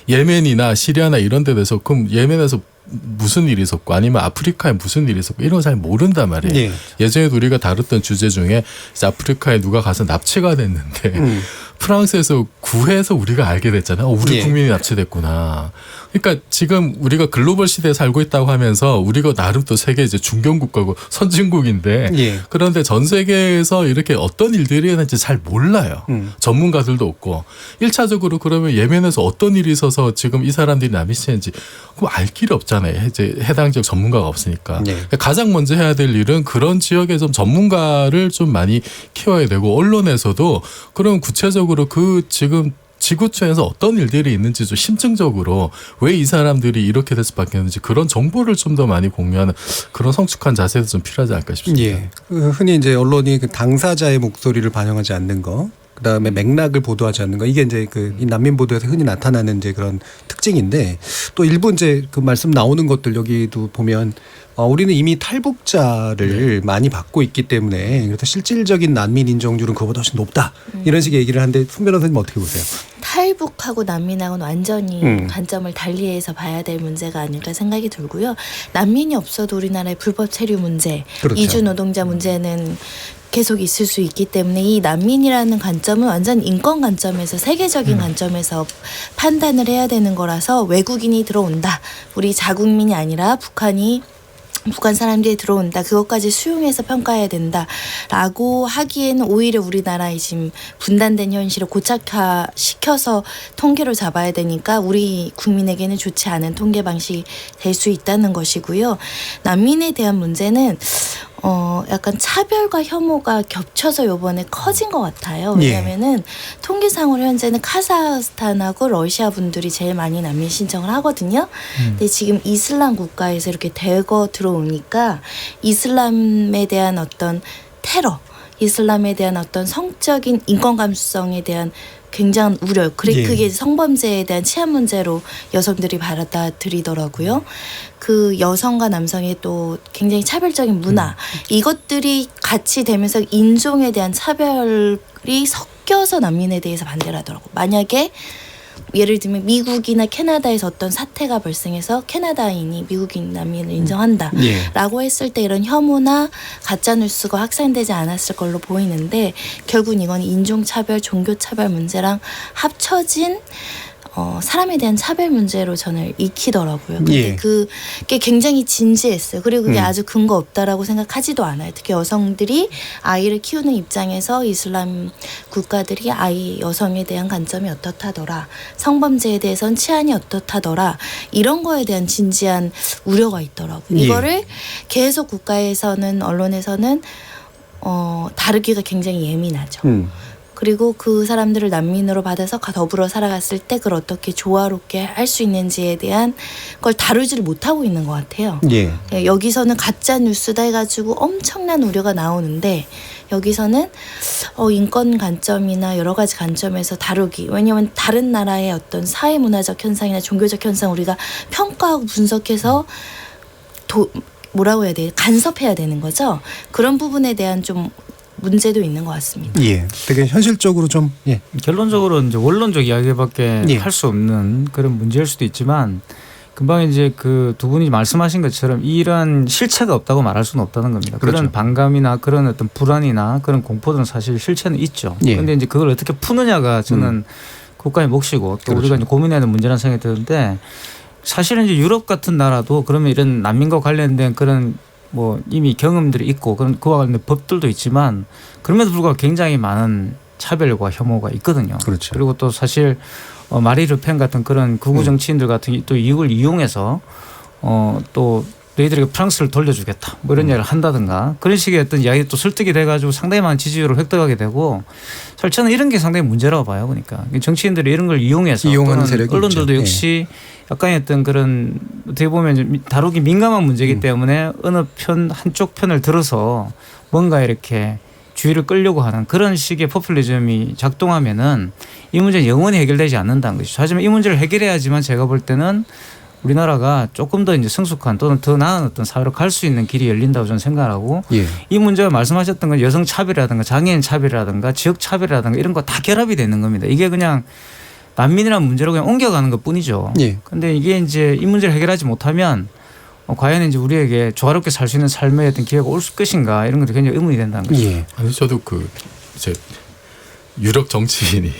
예멘이나 시리아나 이런 데 대해서 그럼 예멘에서 무슨 일이 있었고 아니면 아프리카에 무슨 일이 있었고 이런 거 잘 모른단 말이에요. 예. 예전에도 우리가 다뤘던 주제 중에 이제 아프리카에 누가 가서 납치가 됐는데 프랑스에서 구해서 우리가 알게 됐잖아요. 우리 국민이 납치됐구나. 그러니까 지금 우리가 글로벌 시대에 살고 있다고 하면서 우리가 나름 또 세계 이제 중견국가고 선진국인데 그런데 전 세계에서 이렇게 어떤 일들이 있는지 잘 몰라요. 전문가들도 없고 1차적으로 그러면 예멘에서 어떤 일이 있어서 지금 이 사람들이 납치했는지 그럼 알 길이 없잖아요. 이제 해당 지역 전문가가 없으니까. 가장 먼저 해야 될 일은 그런 지역에 좀 전문가를 좀 많이 키워야 되고 언론에서도 그런 구체적으로 그 지금 지구촌에서 어떤 일들이 있는지 좀 심층적으로 왜 이 사람들이 이렇게 돼서 바뀌었는지 그런 정보를 좀 더 많이 공유하는 그런 성숙한 자세도 좀 필요하지 않을까 싶습니다. 예. 흔히 이제 언론이 그 당사자의 목소리를 반영하지 않는 거, 그다음에 맥락을 보도하지 않는 거, 이게 이제 이 난민 보도에서 흔히 나타나는 이제 그런 특징인데 또 일부 이제 그 말씀 나오는 것들 여기도 보면 우리는 이미 탈북자를 많이 받고 있기 때문에 그래서 실질적인 난민 인정률은 그보다 훨씬 높다 이런 식의 얘기를 하는데 손 변호사님 어떻게 보세요? 탈북하고 난민하고는 완전히 관점을 달리해서 봐야 될 문제가 아닐까 생각이 들고요. 난민이 없어도 우리나라의 불법 체류 문제, 그렇죠. 이주 노동자 문제는 계속 있을 수 있기 때문에 이 난민이라는 관점은 완전 인권 관점에서 세계적인 관점에서 판단을 해야 되는 거라서 외국인이 들어온다. 우리 자국민이 아니라 북한 사람들이 들어온다. 그것까지 수용해서 평가해야 된다라고 하기에는 오히려 우리나라의 지금 분단된 현실을 고착화시켜서 통계로 잡아야 되니까 우리 국민에게는 좋지 않은 통계 방식이 될 수 있다는 것이고요. 난민에 대한 문제는 약간 차별과 혐오가 겹쳐서 요번에 커진 것 같아요. 왜냐면은 통계상으로 현재는 카자흐스탄하고 러시아 분들이 제일 많이 난민 신청을 하거든요. 근데 지금 이슬람 국가에서 이렇게 대거 들어오니까 이슬람에 대한 어떤 테러, 이슬람에 대한 어떤 성적인 인권 감수성에 대한 굉장한 우려, 그게 성범죄에 대한 치안 문제로 여성들이 받아들이더라고요. 그 여성과 남성의 또 굉장히 차별적인 문화, 이것들이 같이 되면서 인종에 대한 차별이 섞여서 난민에 대해서 반대를 하더라고요. 만약에 예를 들면 미국이나 캐나다에서 어떤 사태가 발생해서 캐나다인이 미국인 난민을 인정한다라고 했을 때 이런 혐오나 가짜뉴스가 확산되지 않았을 걸로 보이는데 결국은 이건 인종차별, 종교차별 문제랑 합쳐진 사람에 대한 차별 문제로 저는 익히더라고요. 근데 그게 굉장히 진지했어요. 그리고 그게 아주 근거 없다라고 생각하지도 않아요. 특히 여성들이 아이를 키우는 입장에서 이슬람 국가들이 아이 여성에 대한 관점이 어떻다더라, 성범죄에 대해서는 치안이 어떻다더라, 이런 거에 대한 진지한 우려가 있더라고요. 이거를 계속 국가에서는 언론에서는 다루기가 굉장히 예민하죠. 그리고 그 사람들을 난민으로 받아서 더불어 살아갔을 때 그걸 어떻게 조화롭게 할 수 있는지에 대한 걸 다루지를 못하고 있는 것 같아요. 여기서는 가짜 뉴스다 해가지고 엄청난 우려가 나오는데 여기서는 인권 관점이나 여러 가지 관점에서 다루기, 왜냐하면 다른 나라의 어떤 사회 문화적 현상이나 종교적 현상 우리가 평가하고 분석해서 뭐라고 해야 돼요? 간섭해야 되는 거죠. 그런 부분에 대한 좀 문제도 있는 것 같습니다. 되게 현실적으로 좀 결론적으로 이제 원론적 이야기밖에 할 수 없는 그런 문제일 수도 있지만 금방 이제 그 두 분이 말씀하신 것처럼 이런 실체가 없다고 말할 수는 없다는 겁니다. 그런 반감이나 그런 어떤 불안이나 그런 공포들은 사실 실체는 있죠. 그런데 이제 그걸 어떻게 푸느냐가 저는 국가의 몫이고 또 우리가 이제 고민해야 하는 문제라는 생각이 드는데 사실은 이제 유럽 같은 나라도 그러면 이런 난민과 관련된 그런 뭐 이미 경험들이 있고 그와 관련된 법들도 있지만 그럼에도 불구하고 굉장히 많은 차별과 혐오가 있거든요. 그리고 또 사실 마리 르펜 같은 그런 극우 정치인들 같은 또 이걸 이용해서 또 너희들에게 프랑스를 돌려주겠다 뭐 이런 이야기를 한다든가 그런 식의 어떤 이야기 또 설득이 돼가지고 상당히 많은 지지율을 획득하게 되고 사실 저는 이런 게 상당히 문제라고 봐요. 그러니까 정치인들이 이런 걸 이용해서 이용하는 세력이 언론들도 있죠. 역시 약간의 어떤 그런 어떻게 보면 다루기 민감한 문제이기 때문에 어느 편 한쪽 편을 들어서 뭔가 이렇게 주의를 끌려고 하는 그런 식의 포퓰리즘이 작동하면은 이 문제는 영원히 해결되지 않는다는 것이죠. 하지만 이 문제를 해결해야지만 제가 볼 때는 우리나라가 조금 더 이제 성숙한 또는 더 나은 어떤 사회로 갈 수 있는 길이 열린다고 저는 생각하고 이 문제가 말씀하셨던 건 여성 차별이라든가 장애인 차별이라든가 지역 차별이라든가 이런 거 다 결합이 되는 겁니다. 이게 그냥 난민이라는 문제로 그냥 옮겨가는 것 뿐이죠. 그런데 이게 이제 이 문제를 해결하지 못하면 과연 이제 우리에게 조화롭게 살 수 있는 삶의 어떤 기회가 올 것인가 이런 것도 굉장히 의문이 된다는 거죠. 아니 저도 이제 유럽 정치인이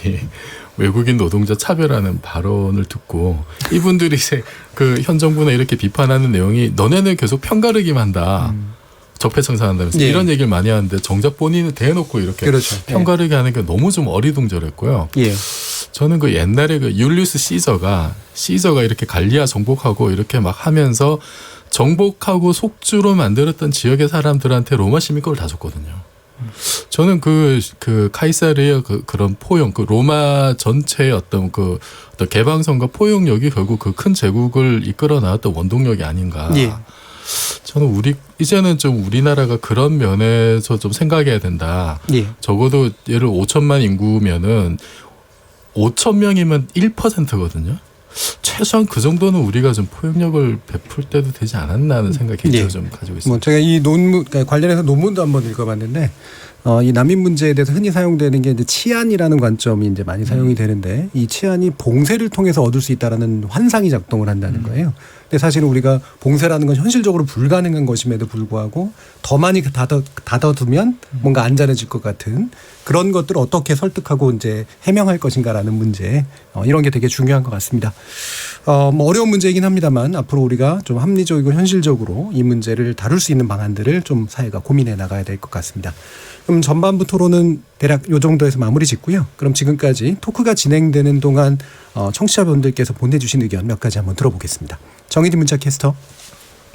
외국인 노동자 차별하는 발언을 듣고 이분들이 이제 그 현 정부나 이렇게 비판하는 내용이 너네는 계속 편가르기만 한다. 적폐청산한다면서 이런 얘기를 많이 하는데 정작 본인은 대놓고 이렇게 편가르기 하는 게 너무 좀 어리둥절했고요. 저는 그 옛날에 그 율리우스 시저가 이렇게 갈리아 정복하고 이렇게 막 하면서 정복하고 속주로 만들었던 지역의 사람들한테 로마 시민권을 다 줬거든요. 저는 그 카이사르의 그런 포용, 그 로마 전체의 어떤 개방성과 포용력이 결국 그 큰 제국을 이끌어 나왔던 원동력이 아닌가. 저는 이제는 좀 우리나라가 그런 면에서 좀 생각해야 된다. 적어도 예를 5천만 인구면은 5천 명이면 1%거든요. 최소한 그 정도는 우리가 좀 포용력을 베풀 때도 되지 않았나 하는 생각이 좀 가지고 있습니다. 제가 이 논문 관련해서 논문도 한번 읽어봤는데 이 난민 문제에 대해서 흔히 사용되는 게 이제 치안이라는 관점이 이제 많이 사용이 되는데 이 치안이 봉쇄를 통해서 얻을 수 있다라는 환상이 작동을 한다는 거예요. 근데 사실은 우리가 봉쇄라는 건 현실적으로 불가능한 것임에도 불구하고 더 많이 닫아두면 뭔가 안전해질 것 같은 그런 것들을 어떻게 설득하고 이제 해명할 것인가라는 문제 이런 게 되게 중요한 것 같습니다. 뭐 어려운 문제이긴 합니다만 앞으로 우리가 좀 합리적이고 현실적으로 이 문제를 다룰 수 있는 방안들을 좀 사회가 고민해 나가야 될 것 같습니다. 그럼 전반부 토론은 대략 이 정도에서 마무리 짓고요. 그럼 지금까지 토크가 진행되는 동안 청취자분들께서 보내주신 의견 몇 가지 한번 들어보겠습니다. 정의진 문자 캐스터.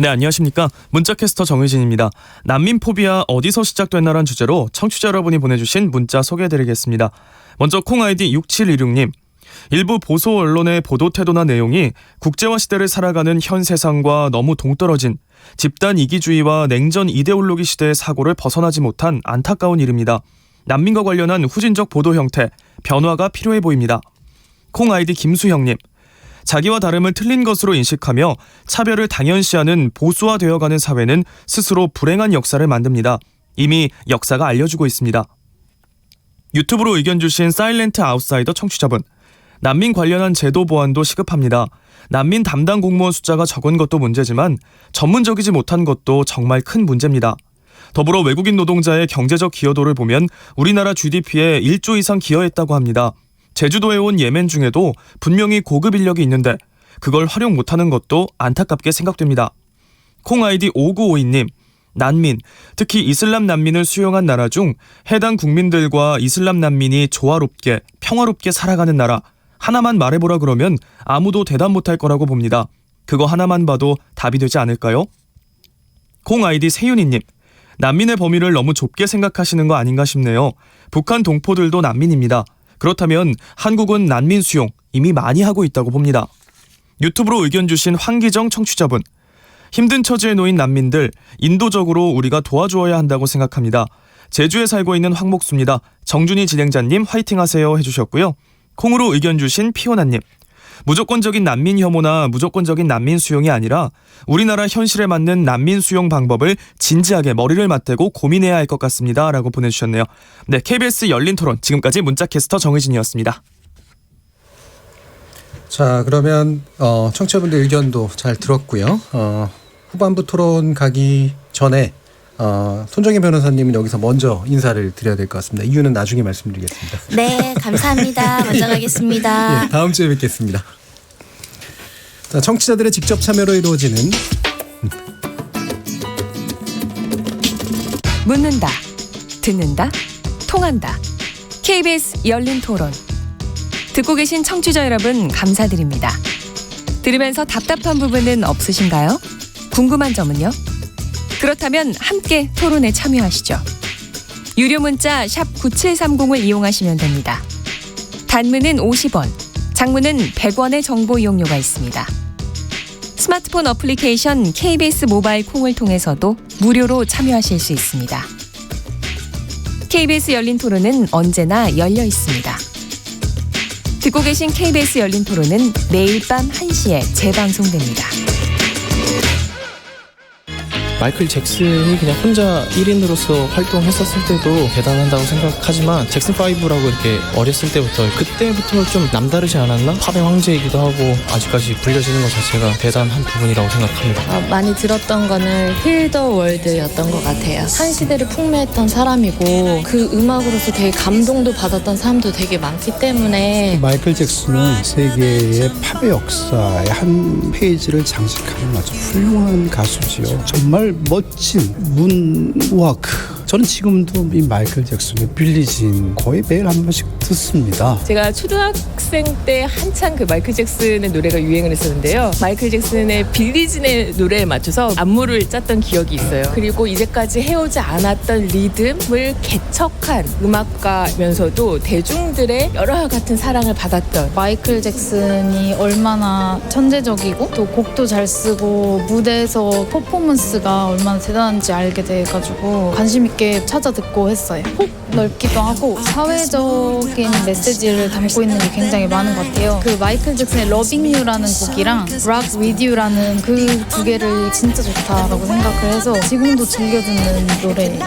네, 안녕하십니까. 문자캐스터 정의진입니다. 난민 포비아 어디서 시작됐나란 주제로 청취자 여러분이 보내주신 문자 소개해드리겠습니다. 먼저 콩 아이디 6716님. 일부 보수 언론의 보도 태도나 내용이 국제화 시대를 살아가는 현 세상과 너무 동떨어진 집단 이기주의와 냉전 이데올로기 시대의 사고를 벗어나지 못한 안타까운 일입니다. 난민과 관련한 후진적 보도 형태, 변화가 필요해 보입니다. 콩 아이디 김수형님. 자기와 다름을 틀린 것으로 인식하며 차별을 당연시하는 보수화되어가는 사회는 스스로 불행한 역사를 만듭니다. 이미 역사가 알려주고 있습니다. 유튜브로 의견 주신 사일렌트 아웃사이더 청취자분. 난민 관련한 제도 보완도 시급합니다. 난민 담당 공무원 숫자가 적은 것도 문제지만 전문적이지 못한 것도 정말 큰 문제입니다. 더불어 외국인 노동자의 경제적 기여도를 보면 우리나라 GDP에 1조 이상 기여했다고 합니다. 제주도에 온 예멘 중에도 분명히 고급 인력이 있는데 그걸 활용 못하는 것도 안타깝게 생각됩니다. 콩 아이디 5952님. 난민, 특히 이슬람 난민을 수용한 나라 중 해당 국민들과 이슬람 난민이 조화롭게 평화롭게 살아가는 나라 하나만 말해보라 그러면 아무도 대답 못할 거라고 봅니다. 그거 하나만 봐도 답이 되지 않을까요? 콩 아이디 세윤이님. 난민의 범위를 너무 좁게 생각하시는 거 아닌가 싶네요. 북한 동포들도 난민입니다. 그렇다면 한국은 난민 수용 이미 많이 하고 있다고 봅니다. 유튜브로 의견 주신 황기정 청취자분. 힘든 처지에 놓인 난민들 인도적으로 우리가 도와주어야 한다고 생각합니다. 제주에 살고 있는 황목수입니다. 정준희 진행자님 화이팅 하세요 해주셨고요. 콩으로 의견 주신 피오나님. 무조건적인 난민 혐오나 무조건적인 난민 수용이 아니라 우리나라 현실에 맞는 난민 수용 방법을 진지하게 머리를 맞대고 고민해야 할 것 같습니다. 라고 보내주셨네요. 네, KBS 열린 토론 지금까지 문자캐스터 정의진이었습니다. 자, 그러면 청취자분들 의견도 잘 들었고요. 후반부 토론 가기 전에 손정혜 변호사님은 여기서 먼저 인사를 드려야 될 것 같습니다. 이유는 나중에 말씀드리겠습니다. 네, 감사합니다. 먼저 가겠습니다. 네, 다음 주에 뵙겠습니다. 자, 청취자들의 직접 참여로 이루어지는 묻는다, 듣는다, 통한다. KBS 열린 토론. 듣고 계신 청취자 여러분 감사드립니다. 들으면서 답답한 부분은 없으신가요? 궁금한 점은요? 그렇다면 함께 토론에 참여하시죠. 유료 문자 샵 9730을 이용하시면 됩니다. 단문은 50원, 장문은 100원의 정보 이용료가 있습니다. 스마트폰 어플리케이션 KBS 모바일 콩을 통해서도 무료로 참여하실 수 있습니다. KBS 열린 토론은 언제나 열려 있습니다. 듣고 계신 KBS 열린 토론은 매일 밤 1시에 재방송됩니다. 마이클 잭슨이 그냥 혼자 1인으로서 활동했었을 때도 대단하다고 생각하지만 잭슨5라고 이렇게 어렸을 때부터 그때부터 좀 남다르지 않았나? 팝의 황제이기도 하고 아직까지 불려지는 것 자체가 대단한 부분이라고 생각합니다. 많이 들었던 거는 힐 더 월드였던 것 같아요. 한 시대를 풍미했던 사람이고 그 음악으로서 되게 감동도 받았던 사람도 되게 많기 때문에 마이클 잭슨은 세계의 팝의 역사의 한 페이지를 장식하는 아주 훌륭한 가수지요. 정말 멋진 문워크. 저는 지금도 이 마이클 잭슨의 빌리진 거의 매일 한 번씩 듣습니다. 제가 초등학생 때 한창 그 마이클 잭슨의 노래가 유행을 했었는데요. 마이클 잭슨의 빌리진의 노래에 맞춰서 안무를 짰던 기억이 있어요. 그리고 이제까지 해오지 않았던 리듬을 개척한 음악가면서도 대중들의 여러 같은 사랑을 받았던 마이클 잭슨이 얼마나 천재적이고 또 곡도 잘 쓰고 무대에서 퍼포먼스가 얼마나 대단한지 알게 돼가지고 관심 있게 찾아 듣고 했어요. 폭 넓기도 하고 사회적인 메시지를 담고 있는 게 굉장히 많은 것 같아요. 그 마이클 잭슨의 Loving You라는 곡이랑 Rock With You라는 그 두 개를 진짜 좋다라고 생각을 해서 지금도 즐겨 듣는 노래예요.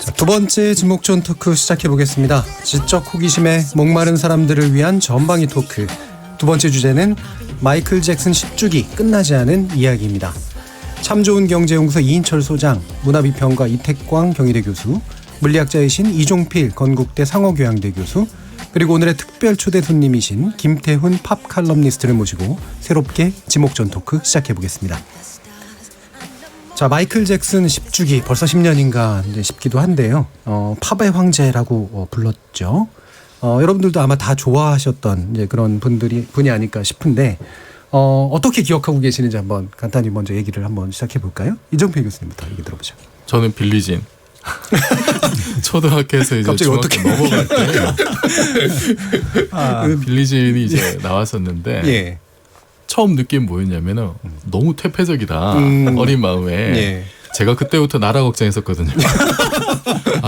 자, 두 번째 지목전 토크 시작해 보겠습니다. 지적 호기심에 목마른 사람들을 위한 전방위 토크. 두 번째 주제는 마이클 잭슨 10주기 끝나지 않은 이야기입니다. 참 좋은 경제연구소 이인철 소장, 문화비평가 이택광 경희대 교수, 물리학자이신 이종필 건국대 상어교양대 교수, 그리고 오늘의 특별 초대 손님이신 김태훈 팝 칼럼니스트를 모시고 새롭게 지목전 토크 시작해 보겠습니다. 자, 마이클 잭슨 10주기 벌써 10년인가 싶기도 한데요. 팝의 황제라고 불렀죠. 여러분들도 아마 다 좋아하셨던 이제 그런 분이 아닐까 싶은데 어떻게 기억하고 계시는지 한번 간단히 먼저 얘기를 한번 시작해 볼까요? 이정필 교수님부터 얘기 들어보죠. 저는 빌리진. 초등학교에서 이제 갑자기 중학교 어떻게 넘어갈 때 빌리진이 이제 나왔었는데 예. 처음 느낀 뭐였냐면은 너무 퇴폐적이다. 어린 마음에. 예. 제가 그때부터 나라 걱정했었거든요.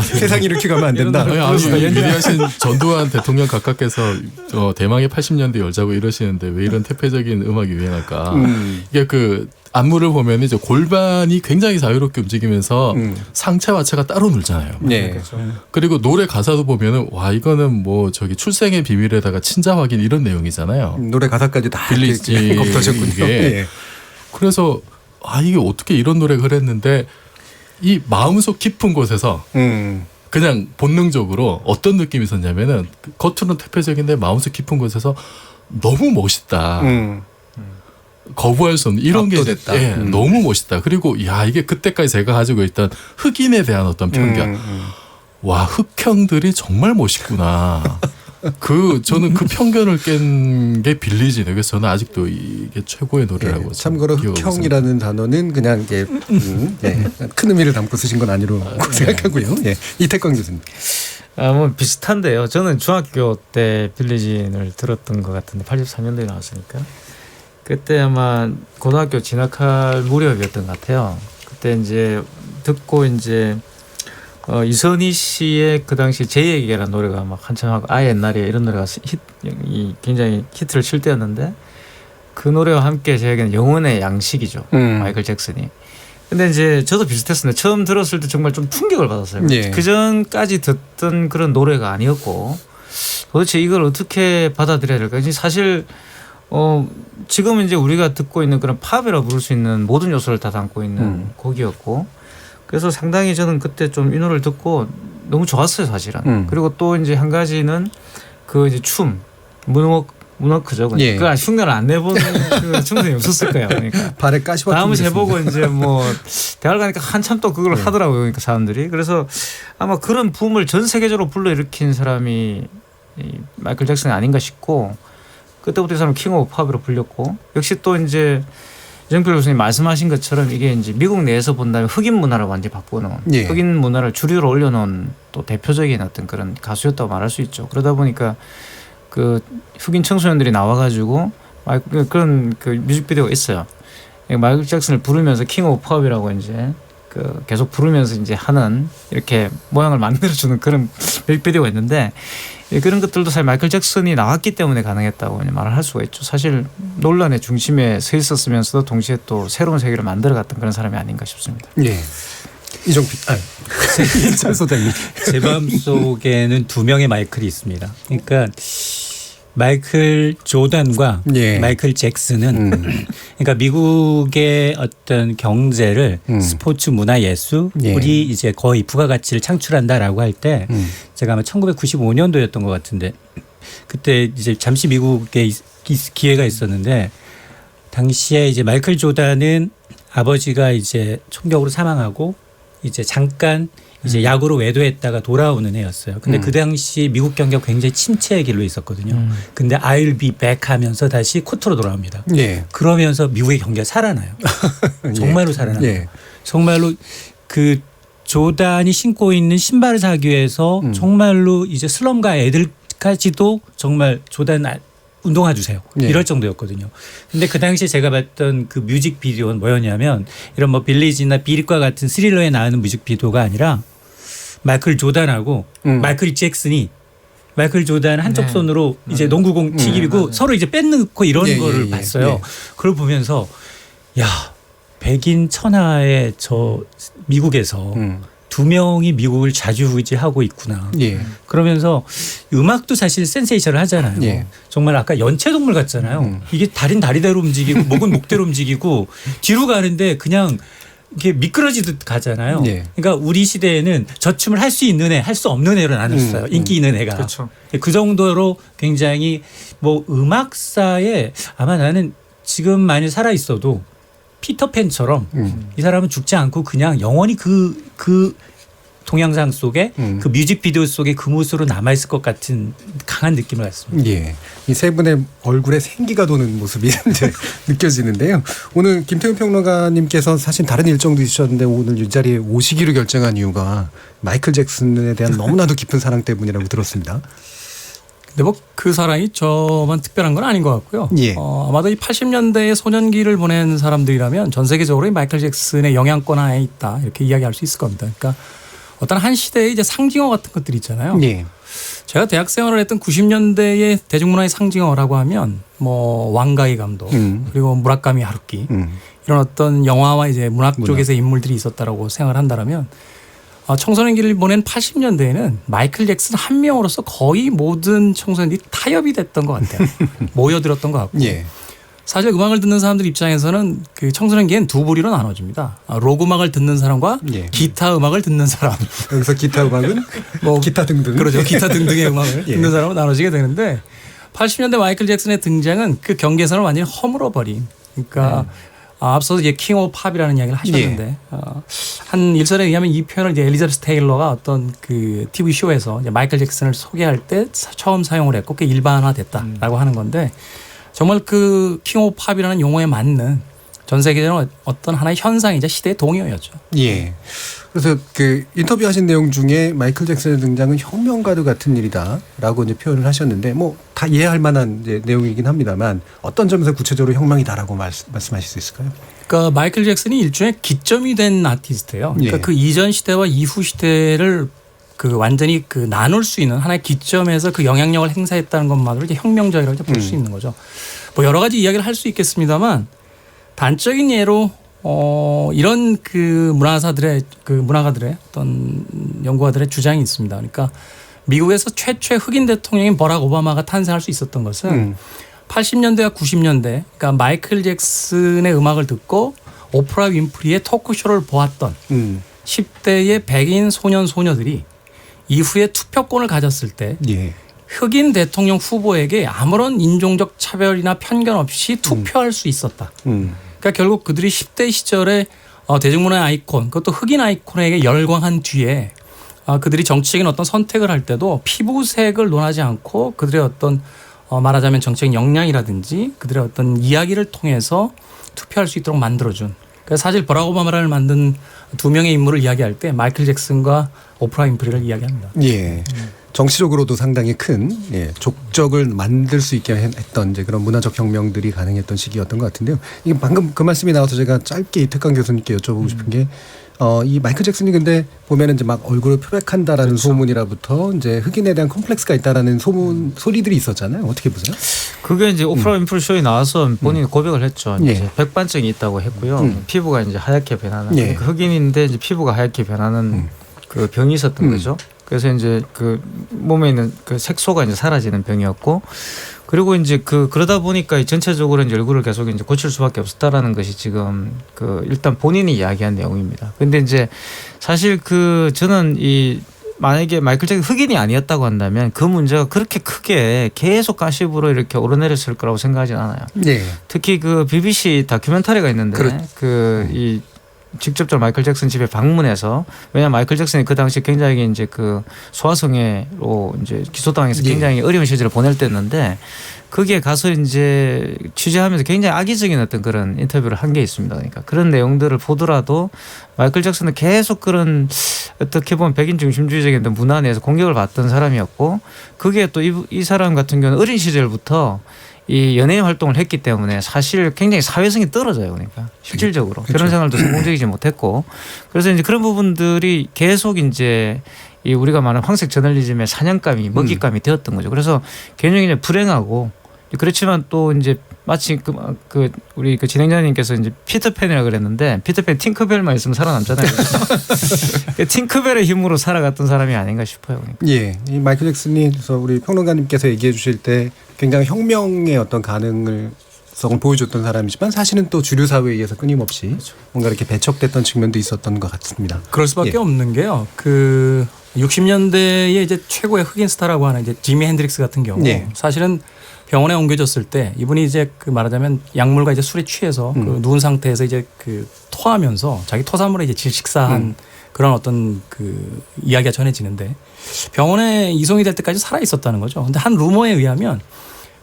세상 이렇게 가면 안 된다. 아니, 위대하신 전두환 대통령 각하께서 대망의 80년대 열자고 이러시는데 왜 이런 퇴폐적인 음악이 유행할까? 이게 그 안무를 보면 이제 골반이 굉장히 자유롭게 움직이면서 상체와 하체가 따로 놀잖아요. 네. 그리고 노래 가사도 보면은 와 이거는 뭐 저기 출생의 비밀에다가 친자 확인 이런 내용이잖아요. 노래 가사까지 다 빌리지 겁더셨군요. 예. 그래서 이게 어떻게 이런 노래가 그랬는데 이 마음속 깊은 곳에서 그냥 본능적으로 어떤 느낌이 있었냐면은 겉으로는 퇴폐적인데 마음속 깊은 곳에서 너무 멋있다. 거부할 수 없는 이런 게 너무 멋있다. 그리고 이게 그때까지 제가 가지고 있던 흑인에 대한 어떤 편견. 와 흑형들이 정말 멋있구나. 저는 그 편견을 깬 게 빌리지네요. 그래서 저는 아직도 이게 최고의 노래라고. 참고로 흑형이라는 단어는 그냥 이게 큰 의미를 담고 쓰신 건 아니라고 생각하고요. 예. 이태광 교수님. 뭐 비슷한데요. 저는 중학교 때 빌리진을 들었던 것 같은데 83년도에 나왔으니까 그때 아마 고등학교 진학할 무렵이었던 것 같아요. 그때 이제 듣고 이제 이선희 씨의 그 당시 제 얘기라는 노래가 막 한참 하고 옛날에 이런 노래가 굉장히 히트를 칠 때였는데 그 노래와 함께 저에게는 영혼의 양식이죠. 마이클 잭슨이. 근데 이제 저도 비슷했습니다. 처음 들었을 때 정말 좀 충격을 받았어요. 예. 그 전까지 듣던 그런 노래가 아니었고 도대체 이걸 어떻게 받아들여야 될까? 사실 지금 이제 우리가 듣고 있는 그런 팝이라고 부를 수 있는 모든 요소를 다 담고 있는 곡이었고 그래서 상당히 저는 그때 좀 이 노래를 듣고 너무 좋았어요, 사실은. 그리고 또 이제 한 가지는 그 이제 춤, 문워크죠. 예. 그 흉내를 안 내본 그 춤들이 없었을 거예요. 그러니까 발에 가시밭. 다음을 해보고 이제 뭐 대학을 가니까 한참 또 그걸 하더라고요. 그러니까 사람들이. 그래서 아마 그런 붐을 전 세계적으로 불러일으킨 사람이 마이클 잭슨이 아닌가 싶고 그때부터 이 사람은 킹 오브 팝으로 불렸고 역시 또 이제 이정필 교수님 말씀하신 것처럼 이게 이제 미국 내에서 본다면 흑인 문화를 완전히 바꾸는 흑인 문화를 주류로 올려놓은 또 대표적인 어떤 그런 가수였다고 말할 수 있죠. 그러다 보니까 그 흑인 청소년들이 나와가지고 그런 그 뮤직비디오가 있어요. 마이클 잭슨을 부르면서 킹 오브 팝이라고 이제 그 계속 부르면서 이제 하는 이렇게 모양을 만들어주는 그런 뮤직비디오가 있는데 그런 것들도 사실 마이클 잭슨이 나왔기 때문에 가능했다고 말을 할 수가 있죠. 사실 논란의 중심에 서 있었으면서도 동시에 또 새로운 세계를 만들어갔던 그런 사람이 아닌가 싶습니다. 예. 이정필, 이철 소장님. 제 마음속에는 두 명의 마이클이 있습니다. 그러니까 마이클 조던과 마이클 잭슨은 그러니까 미국의 어떤 경제를 스포츠, 문화, 예술이 이제 거의 부가가치를 창출한다라고 할 때 제가 아마 1995년도였던 것 같은데 그때 이제 잠시 미국에 기회가 있었는데 당시에 이제 마이클 조던은 아버지가 이제 총격으로 사망하고 이제 잠깐 이제 야구로 외도했다가 돌아오는 애였어요. 근데 그 당시 미국 경기가 굉장히 침체의 길로 있었거든요. 근데 I'll be back 하면서 다시 코트로 돌아옵니다. 예. 그러면서 미국의 경기가 살아나요. 정말로 살아나요. 예. 정말로 그 조단이 신고 있는 신발을 사기 위해서 정말로 이제 슬럼가 애들까지도 정말 조단 운동화 주세요. 이럴 정도였거든요. 근데 그 당시에 제가 봤던 그 뮤직비디오는 뭐였냐면 이런 뭐 빌리지나 비릿과 같은 스릴러에 나오는 뮤직비디오가 아니라 마이클 조단하고 마이클 잭슨이 마이클 조단 한쪽 손으로 이제 농구공 튀기고 서로 이제 뺏놓고 이런 거를 봤어요. 그걸 보면서 야 백인 천하의 저 미국에서 두 명이 미국을 좌지우지하고 있구나. 그러면서 음악도 사실 센세이션을 하잖아요. 정말 아까 연체동물 같잖아요. 이게 다리는 다리대로 움직이고 목은 목대로 움직이고 뒤로 가는데 그냥 이게 미끄러지듯 가잖아요. 그러니까 우리 시대에는 저 춤을 할 수 있는 애, 할 수 없는 애로 나눴어요. 인기 있는 애가. 그렇죠. 그 정도로 굉장히 뭐 음악사에 아마 나는 지금 많이 살아 있어도 피터팬처럼 이 사람은 죽지 않고 그냥 영원히 그 동영상 속에 그 뮤직비디오 속에 그 모습으로 남아있을 것 같은 강한 느낌을 갖습니다. 예. 이 세 분의 얼굴에 생기가 도는 모습이 이제 느껴지는데요. 오늘 김태훈 평론가님께서 사실 다른 일정도 있으셨는데 오늘 이 자리에 오시기로 결정한 이유가 마이클 잭슨에 대한 너무나도 깊은 사랑 때문이라고 들었습니다. 근데 뭐 그 사랑이 저만 특별한 건 아닌 것 같고요. 예. 아마도 이 80년대의 소년기를 보낸 사람들이라면 전 세계적으로 이 마이클 잭슨의 영향권 하에 있다 이렇게 이야기할 수 있을 겁니다. 그러니까 어떤 한 시대의 이제 상징어 같은 것들이 있잖아요. 예. 제가 대학 생활을 했던 90년대의 대중문화의 상징어라고 하면 뭐 왕가이 감독 그리고 무라카미 하루키 이런 어떤 영화와 이제 문학 쪽에서의 인물들이 있었다라고 생각을 한다면 청소년기를 보낸 80년대에는 마이클 잭슨 한 명으로서 거의 모든 청소년들이 타협이 됐던 것 같아요. 모여들었던 것 같고. 예. 사실 음악을 듣는 사람들 입장에서는 그 청소년기엔 두 부류로 나눠집니다. 록 음악을 듣는 사람과 예. 기타 음악을 듣는 사람. 여기서 기타 음악은 뭐 기타 등등. 그렇죠. 기타 등등의 음악을 예. 듣는 사람으로 나눠지게 되는데 80년대 마이클 잭슨의 등장은 그 경계선을 완전히 허물어버린. 그러니까 앞서서 이제 킹 오브 팝이라는 이야기를 하셨는데 한 일설에 의하면 이 표현을 이제 엘리자베스 테일러가 어떤 그 TV 쇼에서 이제 마이클 잭슨을 소개할 때 처음 사용을 했고 그게 일반화됐다라고 하는 건데 정말 그 킹 오브 팝이라는 용어에 맞는 전 세계적으로 어떤 하나의 현상이자 시대의 동요였죠. 예. 그래서 그 인터뷰하신 내용 중에 마이클 잭슨의 등장은 혁명가도 같은 일이다라고 이제 표현을 하셨는데 뭐 다 이해할 만한 이제 내용이긴 합니다만 어떤 점에서 구체적으로 혁명이다라고 말씀하실 수 있을까요? 그러니까 마이클 잭슨이 일종의 기점이 된 아티스트예요. 그러니까 예. 그 이전 시대와 이후 시대를 그 완전히 그 나눌 수 있는 하나의 기점에서 그 영향력을 행사했다는 것만으로 이제 혁명적이라고 볼 수 있는 거죠. 뭐 여러 가지 이야기를 할 수 있겠습니다만 단적인 예로 이런 그 문화사들의 그 문화가들의 어떤 연구가들의 주장이 있습니다. 그러니까 미국에서 최초의 흑인 대통령인 버락 오바마가 탄생할 수 있었던 것은 80년대와 90년대 그러니까 마이클 잭슨의 음악을 듣고 오프라 윈프리의 토크쇼를 보았던 10대의 백인 소년 소녀들이 이후에 투표권을 가졌을 때 예. 흑인 대통령 후보에게 아무런 인종적 차별이나 편견 없이 투표할 수 있었다. 그러니까 결국 그들이 10대 시절에 대중문화의 아이콘, 그것도 흑인 아이콘에게 열광한 뒤에 그들이 정치적인 어떤 선택을 할 때도 피부색을 논하지 않고 그들의 어떤 말하자면 정치적 역량이라든지 그들의 어떤 이야기를 통해서 투표할 수 있도록 만들어준. 그래서 사실 버락 오바마를 만든 두 명의 인물을 이야기할 때 마이클 잭슨과 오프라 윈프리를 이야기합니다. 예. 정치적으로도 상당히 큰 족적을 만들 수 있게 했던 이제 그런 문화적 혁명들이 가능했던 시기였던 것 같은데요. 이게 방금 그 말씀이 나와서 제가 짧게 이특강 교수님께 여쭤보고 싶은 게 이 마이클 잭슨이 근데 보면은 이제 막 얼굴을 표백한다라는 그렇죠. 소문이라부터 이제 흑인에 대한 컴플렉스가 있다라는 소리들이 있었잖아요. 어떻게 보세요? 그게 이제 오프라 윈프리 쇼에 나와서 본인이 고백을 했죠. 예. 이제 백반증이 있다고 했고요. 피부가 이제 하얗게 변하는 예. 그러니까 흑인인데 이제 피부가 하얗게 변하는 그 병이 있었던 거죠. 그래서 이제 그 몸에 있는 그 색소가 이제 사라지는 병이었고, 그리고 이제 그러다 보니까 전체적으로 이제 얼굴을 계속 이제 고칠 수밖에 없었다라는 것이 지금 그 일단 본인이 이야기한 내용입니다. 근데 이제 사실 저는 만약에 마이클 잭슨 흑인이 아니었다고 한다면 그 문제가 그렇게 크게 계속 가십으로 이렇게 오르내렸을 거라고 생각하지는 않아요. 네. 특히 그 BBC 다큐멘터리가 있는데 이 직접적으로 마이클 잭슨 집에 방문해서, 왜냐하면 마이클 잭슨이 그 당시 굉장히 이제 그 소아성애로 이제 기소당해서 굉장히 어려운 시절을 보낼 때였는데 거기에 가서 이제 취재하면서 굉장히 악의적인 어떤 그런 인터뷰를 한 게 있습니다. 그러니까 그런 내용들을 보더라도 마이클 잭슨은 계속 그런 어떻게 보면 백인 중심주의적인 문화 내에서 공격을 받던 사람이었고, 그게 또 이 사람 같은 경우는 어린 시절부터 이 연예인 활동을 했기 때문에 사실 굉장히 사회성이 떨어져요. 그러니까 실질적으로 결혼 생활도 성공적이지 못했고, 그래서 이제 그런 부분들이 계속 이제 이 우리가 말하는 황색 저널리즘의 사냥감이 먹잇감이 되었던 거죠. 그래서 굉장히 이제 불행하고, 그렇지만 또 이제 마치 우리 진행자님께서 이제 피터팬이라 그랬는데 피터팬 팅커벨만 있으면 살아남잖아요. 팅커벨의 힘으로 살아갔던 사람이 아닌가 싶어요. 그러니까. 예, 이 마이클 잭슨이 그래서 우리 평론가님께서 얘기해 주실 때 굉장히 혁명의 어떤 가능성을 보여줬던 사람이지만 사실은 또 주류 사회에 의해서 끊임없이 뭔가 이렇게 배척됐던 측면도 있었던 것 같습니다. 그럴 수밖에 없는 게요. 60년대에 이제 최고의 흑인 스타라고 하는 이제 지미 핸드릭스 같은 경우 사실은 병원에 옮겨졌을 때 이분이 이제 말하자면 약물과 이제 술에 취해서 누운 상태에서 이제 토하면서 자기 토사물에 이제 질식사한 그런 어떤 그 이야기가 전해지는데 병원에 이송이 될 때까지 살아 있었다는 거죠. 근데 한 루머에 의하면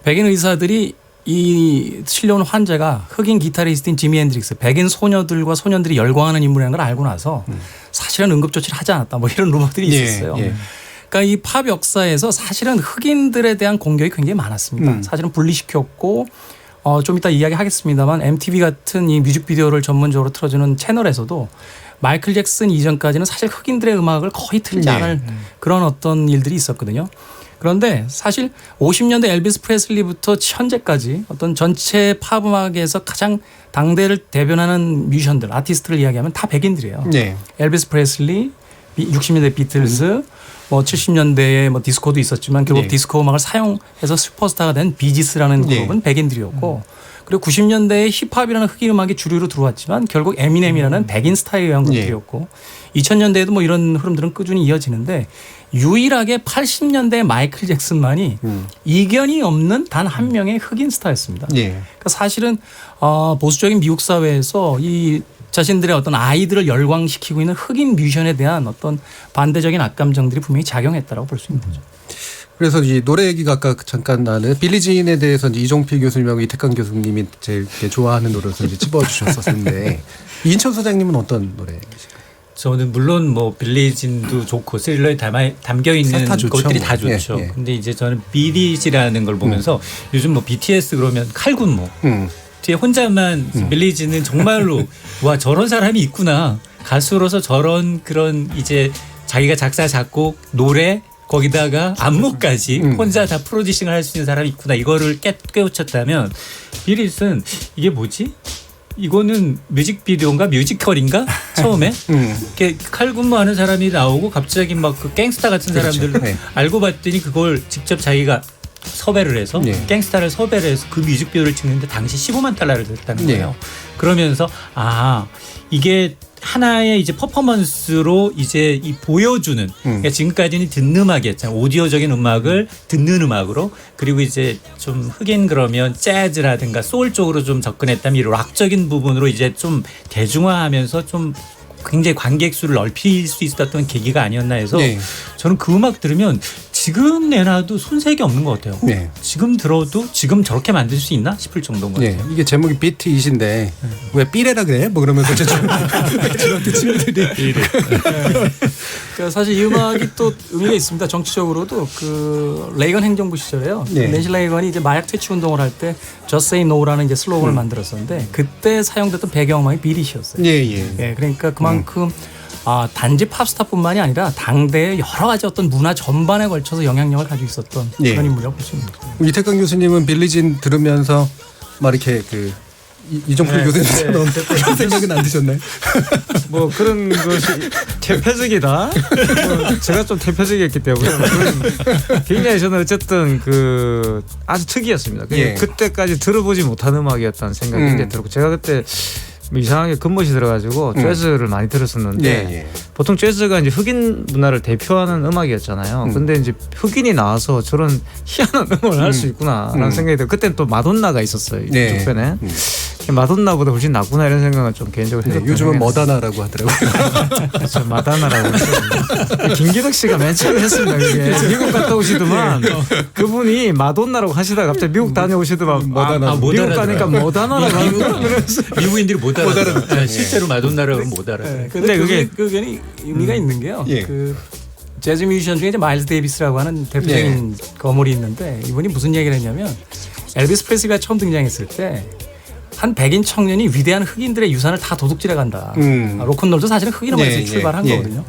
백인 의사들이 이 실려온 환자가 흑인 기타리스트인 지미 헨드릭스, 백인 소녀들과 소년들이 열광하는 인물이라는 걸 알고 나서 사실은 응급조치를 하지 않았다. 뭐 이런 루머들이 있었어요. 그러니까 이 팝 역사에서 사실은 흑인들에 대한 공격이 굉장히 많았습니다. 사실은 분리시켰고 좀 이따 이야기하겠습니다만 MTV 같은 이 뮤직비디오를 전문적으로 틀어주는 채널에서도 마이클 잭슨 이전까지는 사실 흑인들의 음악을 거의 틀지 않을 그런 어떤 일들이 있었거든요. 그런데 사실 50년대 엘비스 프레슬리부터 현재까지 어떤 전체 팝 음악에서 가장 당대를 대변하는 뮤지션들, 아티스트를 이야기하면 다 백인들이에요. 엘비스 프레슬리, 60년대 비틀즈, 뭐 70년대에 뭐 디스코도 있었지만 결국 디스코 음악을 사용해서 슈퍼스타가 된 비지스라는 그룹은 백인들이었고 그리고 90년대에 힙합이라는 흑인 음악이 주류로 들어왔지만 결국 에미넴이라는 백인 스타에 의한 것들이었고 2000년대에도 뭐 이런 흐름들은 꾸준히 이어지는데 유일하게 80년대 마이클 잭슨만이 이견이 없는 단 한 명의 흑인 스타였습니다. 그러니까 사실은 보수적인 미국 사회에서 이 자신들의 어떤 아이들을 열광시키고 있는 흑인 뮤지션에 대한 어떤 반대적인 악감정들이 분명히 작용했다라고 볼 수 있는 거죠. 그래서 이 노래 얘기가 아까 잠깐 나는 빌리진에 대해서 이제 이종필 교수님하고 이태강 교수님이 제일 좋아하는 노래를 이제 찝어주셨었는데 이인철 소장님은 어떤 노래이실까요? 저는 물론 뭐 빌리진도 좋고 스릴러에 담겨 있는 것들이 다 좋죠. 근데 이제 저는 비리지라는 걸 보면서 요즘 뭐 BTS 그러면 칼군무 뒤에 혼자만 빌리진은 정말로 와 저런 사람이 있구나. 가수로서 저런 그런 이제 자기가 작사 작곡 노래 거기다가 안무까지 혼자 다 프로듀싱을 할 수 있는 사람이 있구나. 이거를 깨우쳤다면 빌리진은 이게 뭐지? 이거는 뮤직비디오인가 뮤지컬인가 처음에 이렇게 칼군무하는 사람이 나오고 갑자기 막 그 갱스타 같은 사람들 알고 봤더니 그걸 직접 자기가 섭외를 해서 갱스타를 섭외를 해서 그 뮤직비디오를 찍는데 당시 15만 달러를 냈다는 거예요. 그러면서 이게 하나의 이제 퍼포먼스로 이제 이 보여주는 그러니까 지금까지는 듣는 음악이었잖아요. 오디오적인 음악을 듣는 음악으로 그리고 이제 좀 흑인 그러면 재즈라든가 소울 쪽으로 좀 접근했다면 이 락적인 부분으로 이제 좀 대중화하면서 좀 굉장히 관객 수를 넓힐 수 있었던 계기가 아니었나 해서 저는 그 음악 들으면 지금 내놔도 손색이 없는 것 같아요. 지금 들어도 지금 저렇게 만들 수 있나 싶을 정도인 것 같아요. 이게 제목이 비트잇인데 왜 삐레라 그래? 뭐 그러면서 저한테 친구들이 그러니까 사실 이 음악이 또 의미가 있습니다. 정치적으로도 그 레이건 행정부 시절에요. 낸시 레이건이 이제 마약 퇴치 운동을 할 때 Just Say No라는 이제 슬로건을 만들었었는데 그때 사용됐던 배경음악이 비릿이었어요. 그러니까 그만큼 단지 팝스타뿐만이 아니라 당대의 여러 가지 어떤 문화 전반에 걸쳐서 영향력을 가지고 있었던 그런 인물이라고 볼 수 있는 거죠. 이태강 교수님은 빌리진 들으면서 막 이렇게 그 이종필 교수님처럼 그런 생각은 안 드셨나요? 뭐 그런 것이 대표적이다. 뭐 제가 좀 대표적이었기 때문에 굉장히 저는 어쨌든 그 아주 특이했습니다. 그때까지 들어보지 못한 음악이었다는 생각이 굉장히 들었고 제가 그때 이상하게 근무시 들어가지고 재즈를 많이 들었었는데 보통 재즈가 이제 흑인 문화를 대표하는 음악이었잖아요. 근데 이제 흑인이 나와서 저런 희한한 음악을 할 수 있구나라는 생각이 들어요. 그때는 또 마돈나가 있었어요. 주변에. 마돈나보다 훨씬 낫구나 이런 생각을 좀 개인적으로 했어요. 요즘은 머다나라고 하더라고요. 그렇죠. 마다나라고 했어요. 김기덕 씨가 맨 처음에 했습니다. 그게. 미국 갔다 오시더만 그분이 마돈나라고 하시다가 갑자기 미국 다녀오시더만 미국 가니까 머다나라고 하는 미국인들이 못 알아요. 실제로 마돈나라고 못 알아요. 근데 그게 의미가 있는 게요. 그 재즈 뮤지션 중에 이제 마일스 데이비스라고 하는 대표적인 거물이 있는데 이분이 무슨 얘기를 했냐면 엘비스 프레슬리가 처음 등장했을 때 한 백인 청년이 위대한 흑인들의 유산을 다 도둑질해 간다. 로큰롤도 사실은 흑인 음악에서 출발한 거거든요.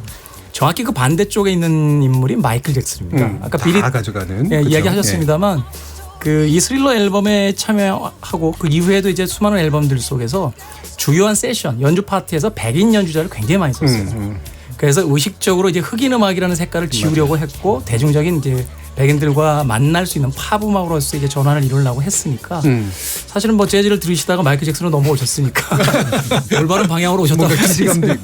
정확히 그 반대쪽에 있는 인물이 마이클 잭슨입니다. 아까 비리 가져가는 이야기하셨습니다만 그 이 스릴러 앨범에 참여하고 그 이후에도 이제 수많은 앨범들 속에서 주요한 세션 연주 파티에서 백인 연주자를 굉장히 많이 썼어요. 그래서 의식적으로 이제 흑인 음악이라는 색깔을 지우려고 했고 대중적인 이제 백인들과 만날 수 있는 팝 음악으로서 이제 전환을 이루려고 했으니까 사실은 뭐 재즈를 들으시다가 마이클 잭슨으로 넘어오셨으니까 올바른 방향으로 오셨다고 할 수 있습니다.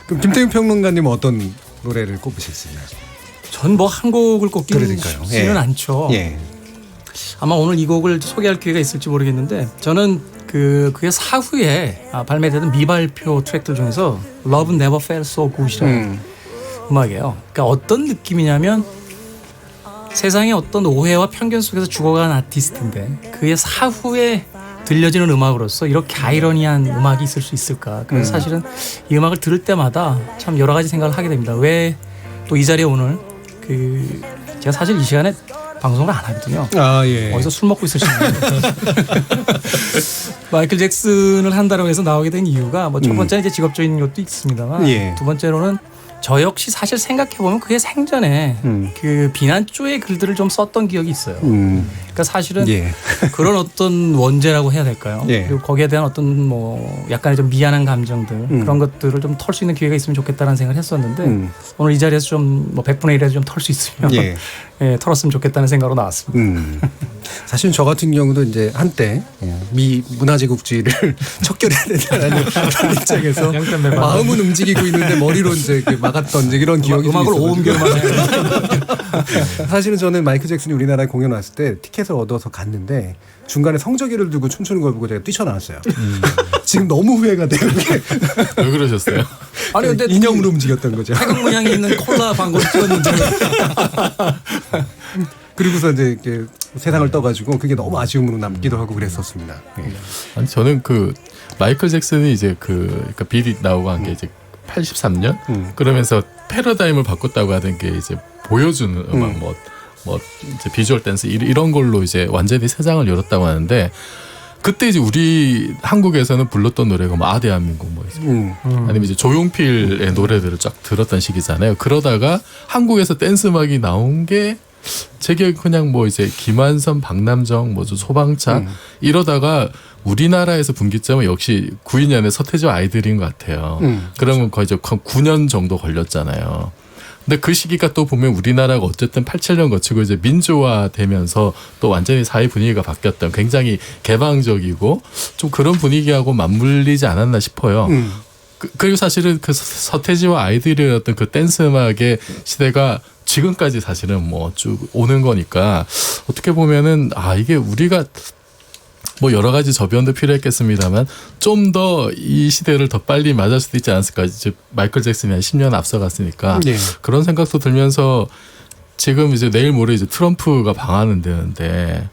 그럼 김태균 평론가님은 어떤 노래를 꼽으셨습니까? 전 뭐 한 곡을 꼽기는 쉽지는 않죠. 아마 오늘 이 곡을 소개할 기회가 있을지 모르겠는데 저는 그게 사후에 발매되던 미발표 트랙들 중에서 Love Never Felt So Good이라는 음악이에요. 그러니까 어떤 느낌이냐면 세상의 어떤 오해와 편견 속에서 죽어간 아티스트인데 그의 사후에 들려지는 음악으로서 이렇게 아이러니한 음악이 있을 수 있을까. 그래서 사실은 이 음악을 들을 때마다 참 여러 가지 생각을 하게 됩니다. 왜 또 이 자리에 오늘 제가 사실 이 시간에 방송을 안 하거든요. 예. 어디서 술 먹고 있을 시간에 마이클 잭슨을 한다고 해서 나오게 된 이유가 뭐 첫 번째는 이제 직업적인 것도 있습니다만 예. 두 번째로는 저 역시 사실 생각해보면 그게 생전에 그 비난조의 글들을 좀 썼던 기억이 있어요. 그러니까 사실은 그런 어떤 원죄라고 해야 될까요? 예. 그리고 거기에 대한 어떤 뭐 약간의 좀 미안한 감정들 그런 것들을 좀 털 수 있는 기회가 있으면 좋겠다는 생각을 했었는데 오늘 이 자리에서 좀 뭐 100분의 1이라도 좀 털 수 있으면 예. 예, 털었으면 좋겠다는 생각으로 나왔습니다. 사실 저 같은 경우도 이제 한때 미 문화제국주의를 척결해야 된다는 그런 입장에서 마음은 움직이고 있는데 머리로 이제 막았던 이제 이런 기억이 음악을 오음결만 사실은 저는 마이클 잭슨이 우리나라에 공연 왔을 때 티켓을 얻어서 갔는데 중간에 성적이를 들고 춤추는 걸 보고 제가 뛰쳐나왔어요. 지금 너무 후회가 돼요. 왜 그러셨어요? 아니 근데 인형으로 움직였던 거죠. 태극 문양이 있는 콜라 광고를 찍었는데 그리고서 이제 이렇게 세상을 떠가지고 그게 너무 아쉬움으로 남기도 하고 그랬었습니다. 아니 저는 그 마이클 잭슨이 이제 그러니까 비릿 나오고 한 게 이제 83년 그러면서 패러다임을 바꿨다고 하던 게 이제 보여주는 음악 뭐 이제 비주얼 댄스 이런 걸로 이제 완전히 세상을 열었다고 하는데 그때 이제 우리 한국에서는 불렀던 노래가 뭐 아대한민국 뭐 아니면 이제 조용필의 노래들을 쫙 들었던 시기잖아요. 그러다가 한국에서 댄스 음악이 나온 게 제 기억에 그냥 뭐 이제 김한선, 박남정, 뭐 소방차 이러다가 우리나라에서 분기점은 역시 92년에 서태지와 아이들인 것 같아요. 그러면 거의 이제 9년 정도 걸렸잖아요. 근데 그 시기가 또 보면 우리나라가 어쨌든 87년 거치고 이제 민주화되면서 또 완전히 사회 분위기가 바뀌었던 굉장히 개방적이고 좀 그런 분위기하고 맞물리지 않았나 싶어요. 그리고 사실은 그 서태지와 아이들이었던 그 댄스 음악의 시대가 지금까지 사실은 뭐 쭉 오는 거니까 어떻게 보면은 이게 우리가 뭐 여러 가지 저변도 필요했겠습니다만 좀 더 이 시대를 더 빨리 맞을 수도 있지 않았을까. 이제 마이클 잭슨이 한 10년 앞서갔으니까 그런 생각도 들면서 지금 이제 내일 모레 이제 트럼프가 방한은 되는데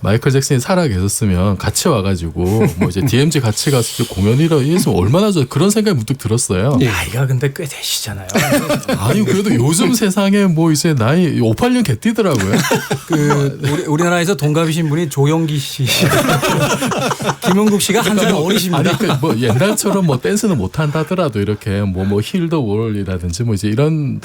마이클 잭슨이 살아 계셨으면 같이 와가지고 뭐 이제 DMZ 같이 가서 공연이라 했으면 얼마나 좋아. 그런 생각이 문득 들었어요. 나이가 근데 꽤 되시잖아요. 아니 그래도 요즘 세상에 뭐 이제 나이 58년 개 뛰더라고요. 우리나라에서 동갑이신 분이 조영기 씨, 김용국 씨가 한 살 어리십니다. 아니 뭐 옛날처럼 뭐 댄스는 못 한다더라도 이렇게 뭐 힐더 월이라든지 뭐 이제 이런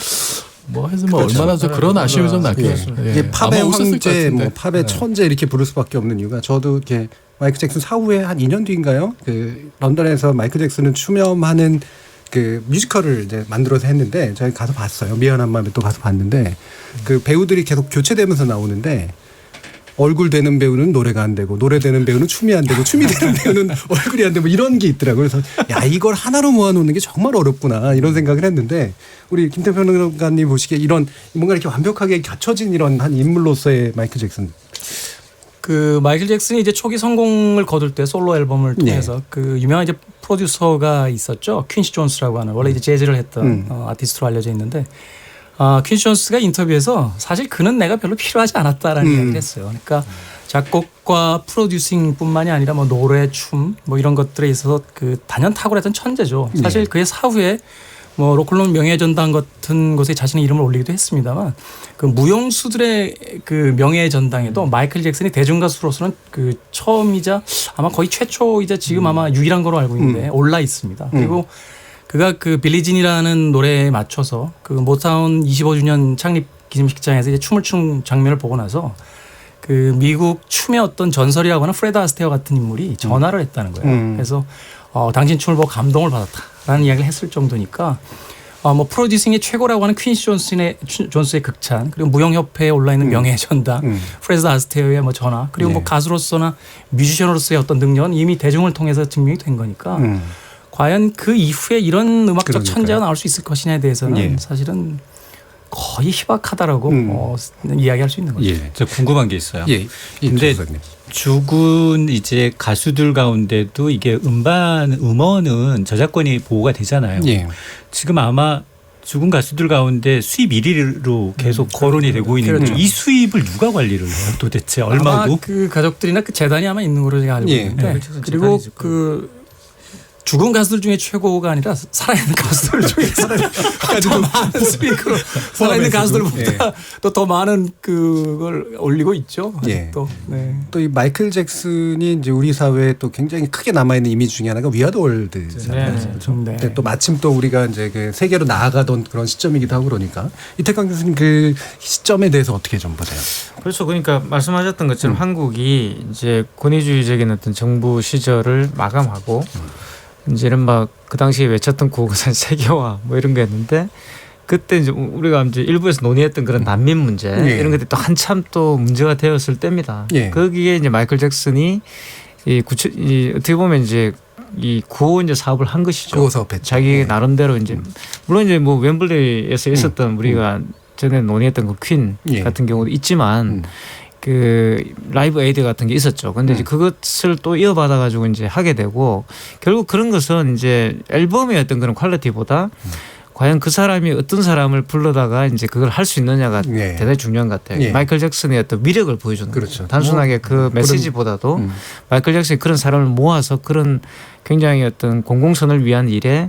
뭐 해서 뭐 그렇죠. 얼마나 좀 그런 아쉬움이 좀 남게. 이게 팝의 황제, 뭐 팝의 천재 이렇게 부를 수밖에 없는 이유가 저도 이렇게 마이클 잭슨 사후에 한 2년 뒤인가요? 그 런던에서 마이클 잭슨은 추념하는 그 뮤지컬을 이제 만들어서 했는데 저희 가서 봤어요. 미안한 마음에 또 가서 봤는데 그 배우들이 계속 교체되면서 나오는데 얼굴 되는 배우는 노래가 안 되고 노래 되는 배우는 춤이 안 되고 춤이 되는 배우는 얼굴이 안 되고 이런 게 있더라고요. 그래서 야 이걸 하나로 모아놓는 게 정말 어렵구나 이런 생각을 했는데 우리 김태평 평론가님 보시기에 이런 뭔가 이렇게 완벽하게 갖춰진 이런 한 인물로서의 마이클 잭슨. 그 마이클 잭슨이 이제 초기 성공을 거둘 때 솔로 앨범을 통해서 그 유명한 이제 프로듀서가 있었죠. 퀸시 존스라고 하는 원래 이제 재즈를 했던 아티스트로 알려져 있는데 퀸시 존스가 인터뷰에서 사실 그는 내가 별로 필요하지 않았다라는 이야기를 했어요. 그러니까 작곡과 프로듀싱뿐만이 아니라 뭐 노래, 춤 뭐 이런 것들에 있어서 그 단연 탁월했던 천재죠. 사실 그의 사후에 뭐 로컬론 명예전당 같은 곳에 자신의 이름을 올리기도 했습니다만 그 무용수들의 그 명예전당에도 마이클 잭슨이 대중가수로서는 그 처음이자 아마 거의 최초이자 지금 아마 유일한 거로 알고 있는데 올라 있습니다. 그리고 그가 그 빌리진이라는 노래에 맞춰서 그 모타운 25주년 창립 기념식장에서 이제 춤을 추는 장면을 보고 나서 그 미국 춤의 어떤 전설이라고 하는 프레드 아스테어 같은 인물이 전화를 했다는 거예요. 그래서 당신 춤을 보고 감동을 받았다라는 이야기를 했을 정도니까 뭐 프로듀싱의 최고라고 하는 퀸시 존스의 극찬 그리고 무용협회에 올라 있는 명예전당 프레드 아스테어의 뭐 전화 그리고 뭐 가수로서나 뮤지션으로서의 어떤 능력은 이미 대중을 통해서 증명이 된 거니까 과연 그 이후에 이런 음악적 천재가 나올 수 있을 것이냐에 대해서는 사실은 거의 희박하다라고 이야기할 수 있는 거죠. 예. 저 궁금한 게 있어요. 예. 근데 죽은 이제 가수들 가운데도 이게 음원은 저작권이 보호가 되잖아요. 예. 지금 아마 죽은 가수들 가운데 수입 1위로 계속 거론이 되고 있는데 그렇죠. 이 수입을 누가 관리를 해요? 도대체 아마 얼마고? 그 가족들이나 그 재단이 아마 있는 걸로 제가 알고 있는데 그리고 그 죽은 가수들 중에 최고가 아니라 살아있는 가수들 중에서 더 많은 수익으로 살아있는 가수들보다 또 더 많은 그걸 올리고 있죠. 아직도. 네. 또 이 마이클 잭슨이 이제 우리 사회에 또 굉장히 크게 남아있는 이미지 중에 하나가 위아더 월드잖아요. 네. 근데 또 마침 또 우리가 이제 그 세계로 나아가던 그런 시점이기도 하고 그러니까 이태강 교수님 그 시점에 대해서 어떻게 좀 보세요? 그렇죠. 그러니까 말씀하셨던 것처럼 한국이 이제 권위주의적인 어떤 정부 시절을 마감하고 이제 이른바 그 당시에 외쳤던 구호가 세계화 뭐 이런 거였는데 그때 이제 우리가 이제 일부에서 논의했던 그런 난민 문제 이런 것들이 또 한참 또 문제가 되었을 때입니다. 거기에 이제 마이클 잭슨이 이 어떻게 보면 이제 이 구호 이제 사업을 한 것이죠. 구호 사업했죠. 자기 나름대로 이제 물론 이제 뭐 웸블리에서 있었던 우리가 전에 논의했던 그 퀸 같은 경우도 있지만. 그 라이브 에이드 같은 게 있었죠. 근데 이제 그것을 또 이어받아 가지고 이제 하게 되고 결국 그런 것은 이제 앨범의 어떤 그런 퀄리티보다 과연 그 사람이 어떤 사람을 불러다가 이제 그걸 할 수 있느냐가 대단히 중요한 것 같아요. 마이클 잭슨의 어떤 위력을 보여주는 거죠. 단순하게 그 메시지보다도 마이클 잭슨이 그런 사람을 모아서 그런 굉장히 어떤 공공선을 위한 일에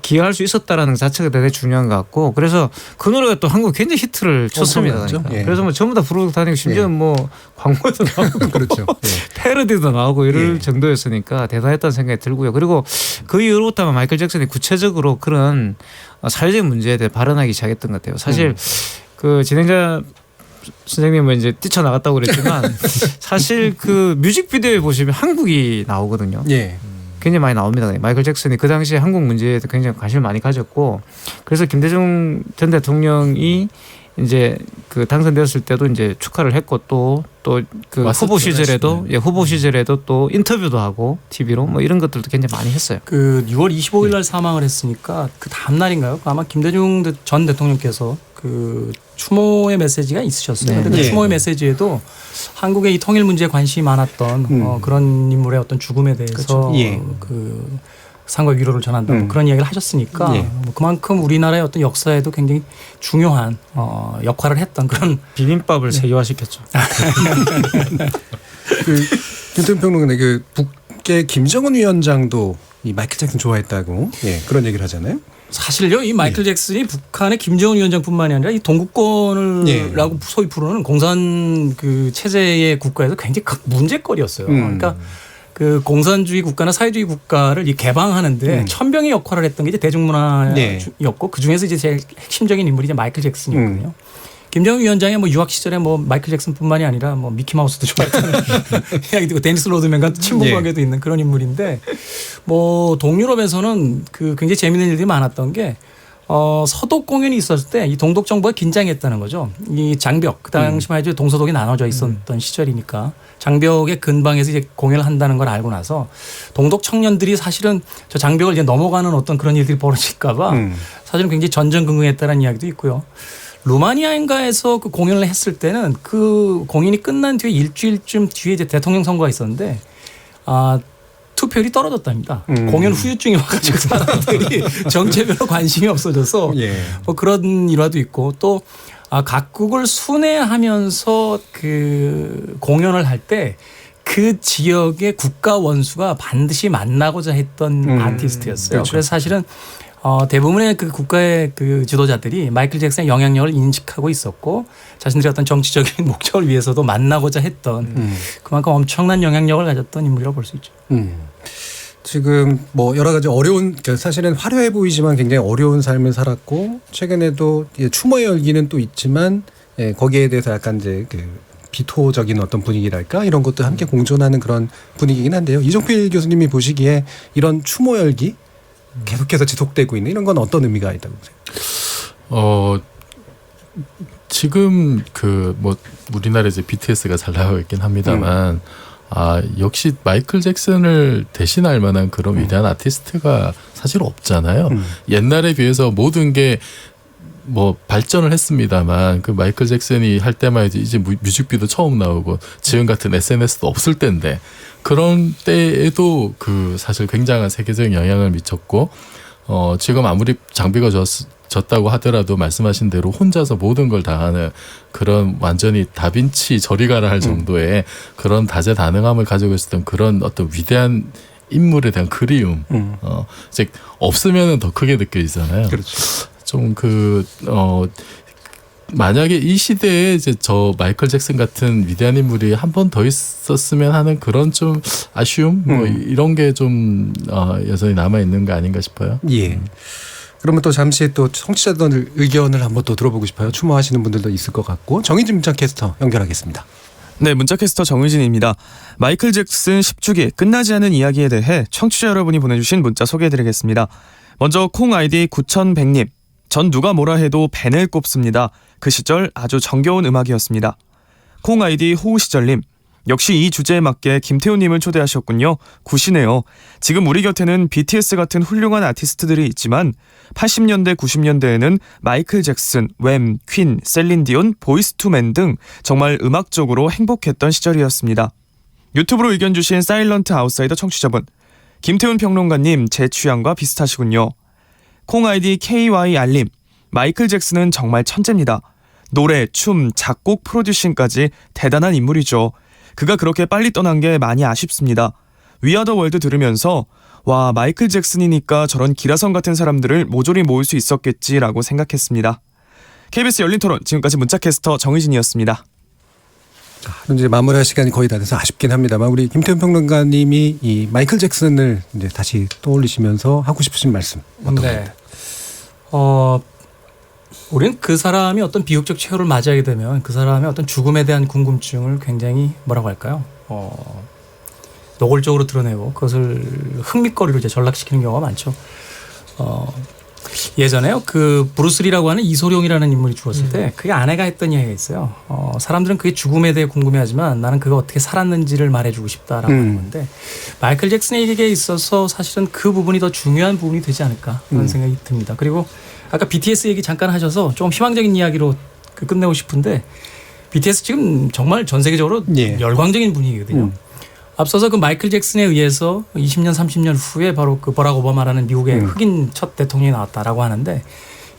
기여할 수 있었다라는 자체가 대단히 중요한 것 같고 그래서 그 노래가 또 한국 굉장히 히트를 쳤습니다. 그러니까. 그래서 뭐 전부 다 부르고 다니고 심지어 뭐 광고도 나오고 그렇죠. 패러디도 나오고 이럴 정도였으니까 대단했다는 생각이 들고요. 그리고 그 이후로부터 마이클 잭슨이 구체적으로 그런 사회적인 문제에 대해 발언하기 시작했던 것 같아요. 사실 그 진행자 선생님은 이제 뛰쳐나갔다고 그랬지만 사실 그 뮤직비디오에 보시면 한국이 나오거든요. 굉장히 많이 나옵니다. 마이클 잭슨이 그 당시에 한국 문제에 굉장히 관심을 많이 가졌고 그래서 김대중 전 대통령이 이제 그 당선되었을 때도 이제 축하를 했고 또 그 후보 시절에도 또 인터뷰도 하고 TV로 뭐 이런 것들도 굉장히 많이 했어요. 그 6월 25일 날 사망을 했으니까 그 다음 날인가요? 아마 김대중 전 대통령께서 그 추모의 메시지가 있으셨어요. 근데 그 추모의 메시지에도 한국의 이 통일 문제에 관심이 많았던 그런 인물의 어떤 죽음에 대해서 그 상과 위로를 전한다 그런 이야기를 하셨으니까 뭐 그만큼 우리나라의 어떤 역사에도 굉장히 중요한 역할을 했던 그런 비빔밥을 세계화시켰죠. 그 김태훈 평론가님 그 북계 김정은 위원장도 이 마이클 잭슨 좋아했다고 그런 얘기를 하잖아요. 사실요, 이 마이클 잭슨이 북한의 김정은 위원장뿐만이 아니라 이 동구권을라고 소위 부르는 공산 그 체제의 국가에서 굉장히 문제거리였어요. 그러니까 그 공산주의 국가나 사회주의 국가를 이 개방하는데 천병의 역할을 했던 게 이제 대중문화였고 그 중에서 이제 제일 핵심적인 인물이 이제 마이클 잭슨이었거든요. 김정은 위원장의 뭐 유학 시절에 뭐 마이클 잭슨뿐만이 아니라 뭐 미키 마우스도 좋아했다는 이야기 듣고 데니스 로드맨과 친분 관계도 있는 그런 인물인데 뭐 동유럽에서는 그 굉장히 재미있는 일들이 많았던 게 서독 공연이 있었을 때 이 동독 정부가 긴장했다는 거죠. 이 장벽 그 당시만 해도 동서독이 나눠져 있었던 시절이니까 장벽의 근방에서 이제 공연을 한다는 걸 알고 나서 동독 청년들이 사실은 저 장벽을 이제 넘어가는 어떤 그런 일들이 벌어질까봐 사실은 굉장히 전전긍긍했다는 이야기도 있고요. 루마니아인가에서 그 공연을 했을 때는 그 공연이 끝난 뒤에 일주일쯤 뒤에 이제 대통령 선거가 있었는데 투표율이 떨어졌답니다. 공연 후유증이 와가지고 사람들이 정치에 별로 관심이 없어져서 뭐 그런 일화도 있고 또 각국을 순회하면서 그 공연을 할 때 그 지역의 국가 원수가 반드시 만나고자 했던 아티스트였어요. 그렇죠. 그래서 사실은 대부분의 그 국가의 그 지도자들이 마이클 잭슨의 영향력을 인식하고 있었고 자신들의 어떤 정치적인 목적을 위해서도 만나고자 했던 그만큼 엄청난 영향력을 가졌던 인물이라고 볼 수 있죠. 지금 뭐 여러 가지 어려운 사실은 화려해 보이지만 굉장히 어려운 삶을 살았고 최근에도 추모의 열기는 또 있지만 거기에 대해서 약간 이제 그 비토적인 어떤 분위기랄까 이런 것도 함께 공존하는 그런 분위기긴 한데요. 이종필 교수님이 보시기에 이런 추모 열기 계속해서 지속되고 있는 이런 건 어떤 의미가 있다고 보세요? 지금 그 뭐 우리나라 이제 BTS가 잘 나가고 있긴 합니다만 역시 마이클 잭슨을 대신할 만한 그런 위대한 아티스트가 사실 없잖아요. 옛날에 비해서 모든 게 뭐 발전을 했습니다만 그 마이클 잭슨이 할 때만 이제 뮤직비디오 처음 나오고 지금 같은 SNS도 없을 때인데 그런 때에도 그 사실 굉장한 세계적인 영향을 미쳤고 지금 아무리 장비가 졌다고 하더라도 말씀하신 대로 혼자서 모든 걸 다 하는 그런 완전히 다빈치 저리 가라 할 정도의 그런 다재다능함을 가지고 있었던 그런 어떤 위대한 인물에 대한 그리움 이제 없으면은 더 크게 느껴지잖아요. 그렇죠. 좀 만약에 이 시대에 이제 저 마이클 잭슨 같은 위대한 인물이 한 번 더 있었으면 하는 그런 좀 아쉬움 뭐 이런 게 좀 여전히 남아 있는 거 아닌가 싶어요. 예. 그러면 또 잠시 또 청취자들 의견을 한번 또 들어보고 싶어요. 추모하시는 분들도 있을 것 같고 정의진 문자캐스터 연결하겠습니다. 네, 문자캐스터 정의진입니다. 마이클 잭슨 10주기 끝나지 않은 이야기에 대해 청취자 여러분이 보내주신 문자 소개해드리겠습니다. 먼저 콩 아이디 9100님. 전 누가 뭐라 해도 벤을 꼽습니다. 그 시절 아주 정겨운 음악이었습니다. 콩 아이디 호우시절님. 역시 이 주제에 맞게 김태훈님을 초대하셨군요. 굿이네요. 지금 우리 곁에는 BTS 같은 훌륭한 아티스트들이 있지만 80년대 90년대에는 마이클 잭슨, 웸, 퀸, 셀린 디온, 보이스 투 맨 등 정말 음악적으로 행복했던 시절이었습니다. 유튜브로 의견 주신 사일런트 아웃사이더 청취자분. 김태훈 평론가님 제 취향과 비슷하시군요. 콩 아이디 KYR님. 마이클 잭슨은 정말 천재입니다. 노래, 춤, 작곡, 프로듀싱까지 대단한 인물이죠. 그가 그렇게 빨리 떠난 게 많이 아쉽습니다. 위아더 월드 들으면서 와 마이클 잭슨이니까 저런 기라성 같은 사람들을 모조리 모을 수 있었겠지라고 생각했습니다. KBS 열린토론 지금까지 문자캐스터 정의진이었습니다. 이제 마무리할 시간이 거의 다 돼서 아쉽긴 합니다만 우리 김태훈 평론가님이 이 마이클 잭슨을 이제 다시 떠올리시면서 하고 싶으신 말씀 어떤 겁니까? 우리는 그 사람이 어떤 비극적 최후를 맞이하게 되면 그 사람의 어떤 죽음에 대한 궁금증을 굉장히 뭐라고 할까요? 노골적으로 드러내고 그것을 흥미거리로 이제 전락시키는 경우가 많죠. 예전에요. 그 브루스리라고 하는 이소룡이라는 인물이 죽었을 때 그게 아내가 했던 이야기가 있어요. 사람들은 그게 죽음에 대해 궁금해하지만 나는 그가 어떻게 살았는지를 말해주고 싶다라고 하는 건데 마이클 잭슨에게 있어서 사실은 그 부분이 더 중요한 부분이 되지 않을까 하는 생각이 듭니다. 그리고 아까 BTS 얘기 잠깐 하셔서 좀 희망적인 이야기로 끝내고 싶은데 BTS 지금 정말 전 세계적으로 열광적인 분위기거든요. 앞서서 그 마이클 잭슨에 의해서 20년, 30년 후에 바로 그 버락 오바마라는 미국의 흑인 첫 대통령이 나왔다라고 하는데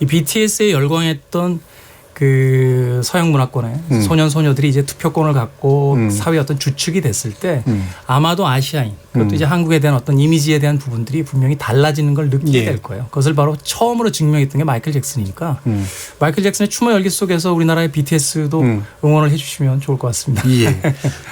이 BTS에 열광했던 그 서양 문화권의 소년 소녀들이 이제 투표권을 갖고 사회의 어떤 주축이 됐을 때 아마도 아시아인 그것도 이제 한국에 대한 어떤 이미지에 대한 부분들이 분명히 달라지는 걸 느끼게 될 거예요. 그것을 바로 처음으로 증명했던 게 마이클 잭슨이니까 마이클 잭슨의 춤의 열기 속에서 우리나라의 BTS도 응원을 해주시면 좋을 것 같습니다. 예.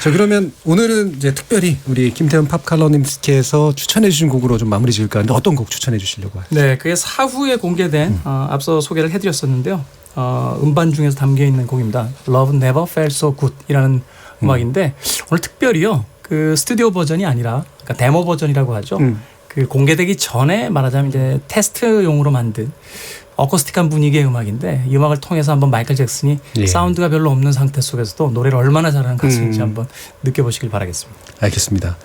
자 그러면 오늘은 이제 특별히 우리 김태훈 팝칼럼님께서 추천해 주신 곡으로 좀 마무리 지을까 하는데 어떤 곡 추천해 주시려고 하세요? 네, 그게 사후에 공개된 앞서 소개를 해드렸었는데요. 음반 중에서 담겨 있는 곡입니다. Love Never Felt So Good이라는 음악인데 오늘 특별히요. 그 스튜디오 버전이 아니라 그러니까 데모 버전이라고 하죠. 그 공개되기 전에 말하자면 이제 테스트용으로 만든 어쿠스틱한 분위기의 음악인데 이 음악을 통해서 한번 마이클 잭슨이 사운드가 별로 없는 상태 속에서도 노래를 얼마나 잘하는 가수인지 한번 느껴보시길 바라겠습니다. 알겠습니다.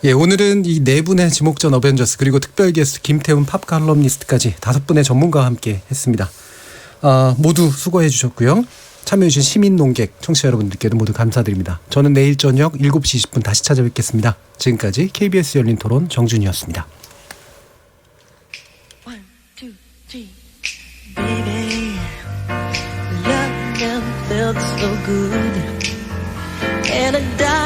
예, 오늘은 이 네 분의 지목전 어벤져스 그리고 특별 게스트 김태훈 팝칼럼니스트까지 5분의 전문가와 함께 했습니다. 모두 수고해 주셨고요. 참여해 주신 시민 농객 청취자 여러분들께도 모두 감사드립니다. 저는 내일 저녁 7시 20분 다시 찾아뵙겠습니다. 지금까지 KBS 열린 토론 정준이었습니다. Baby, love never felt so good. And I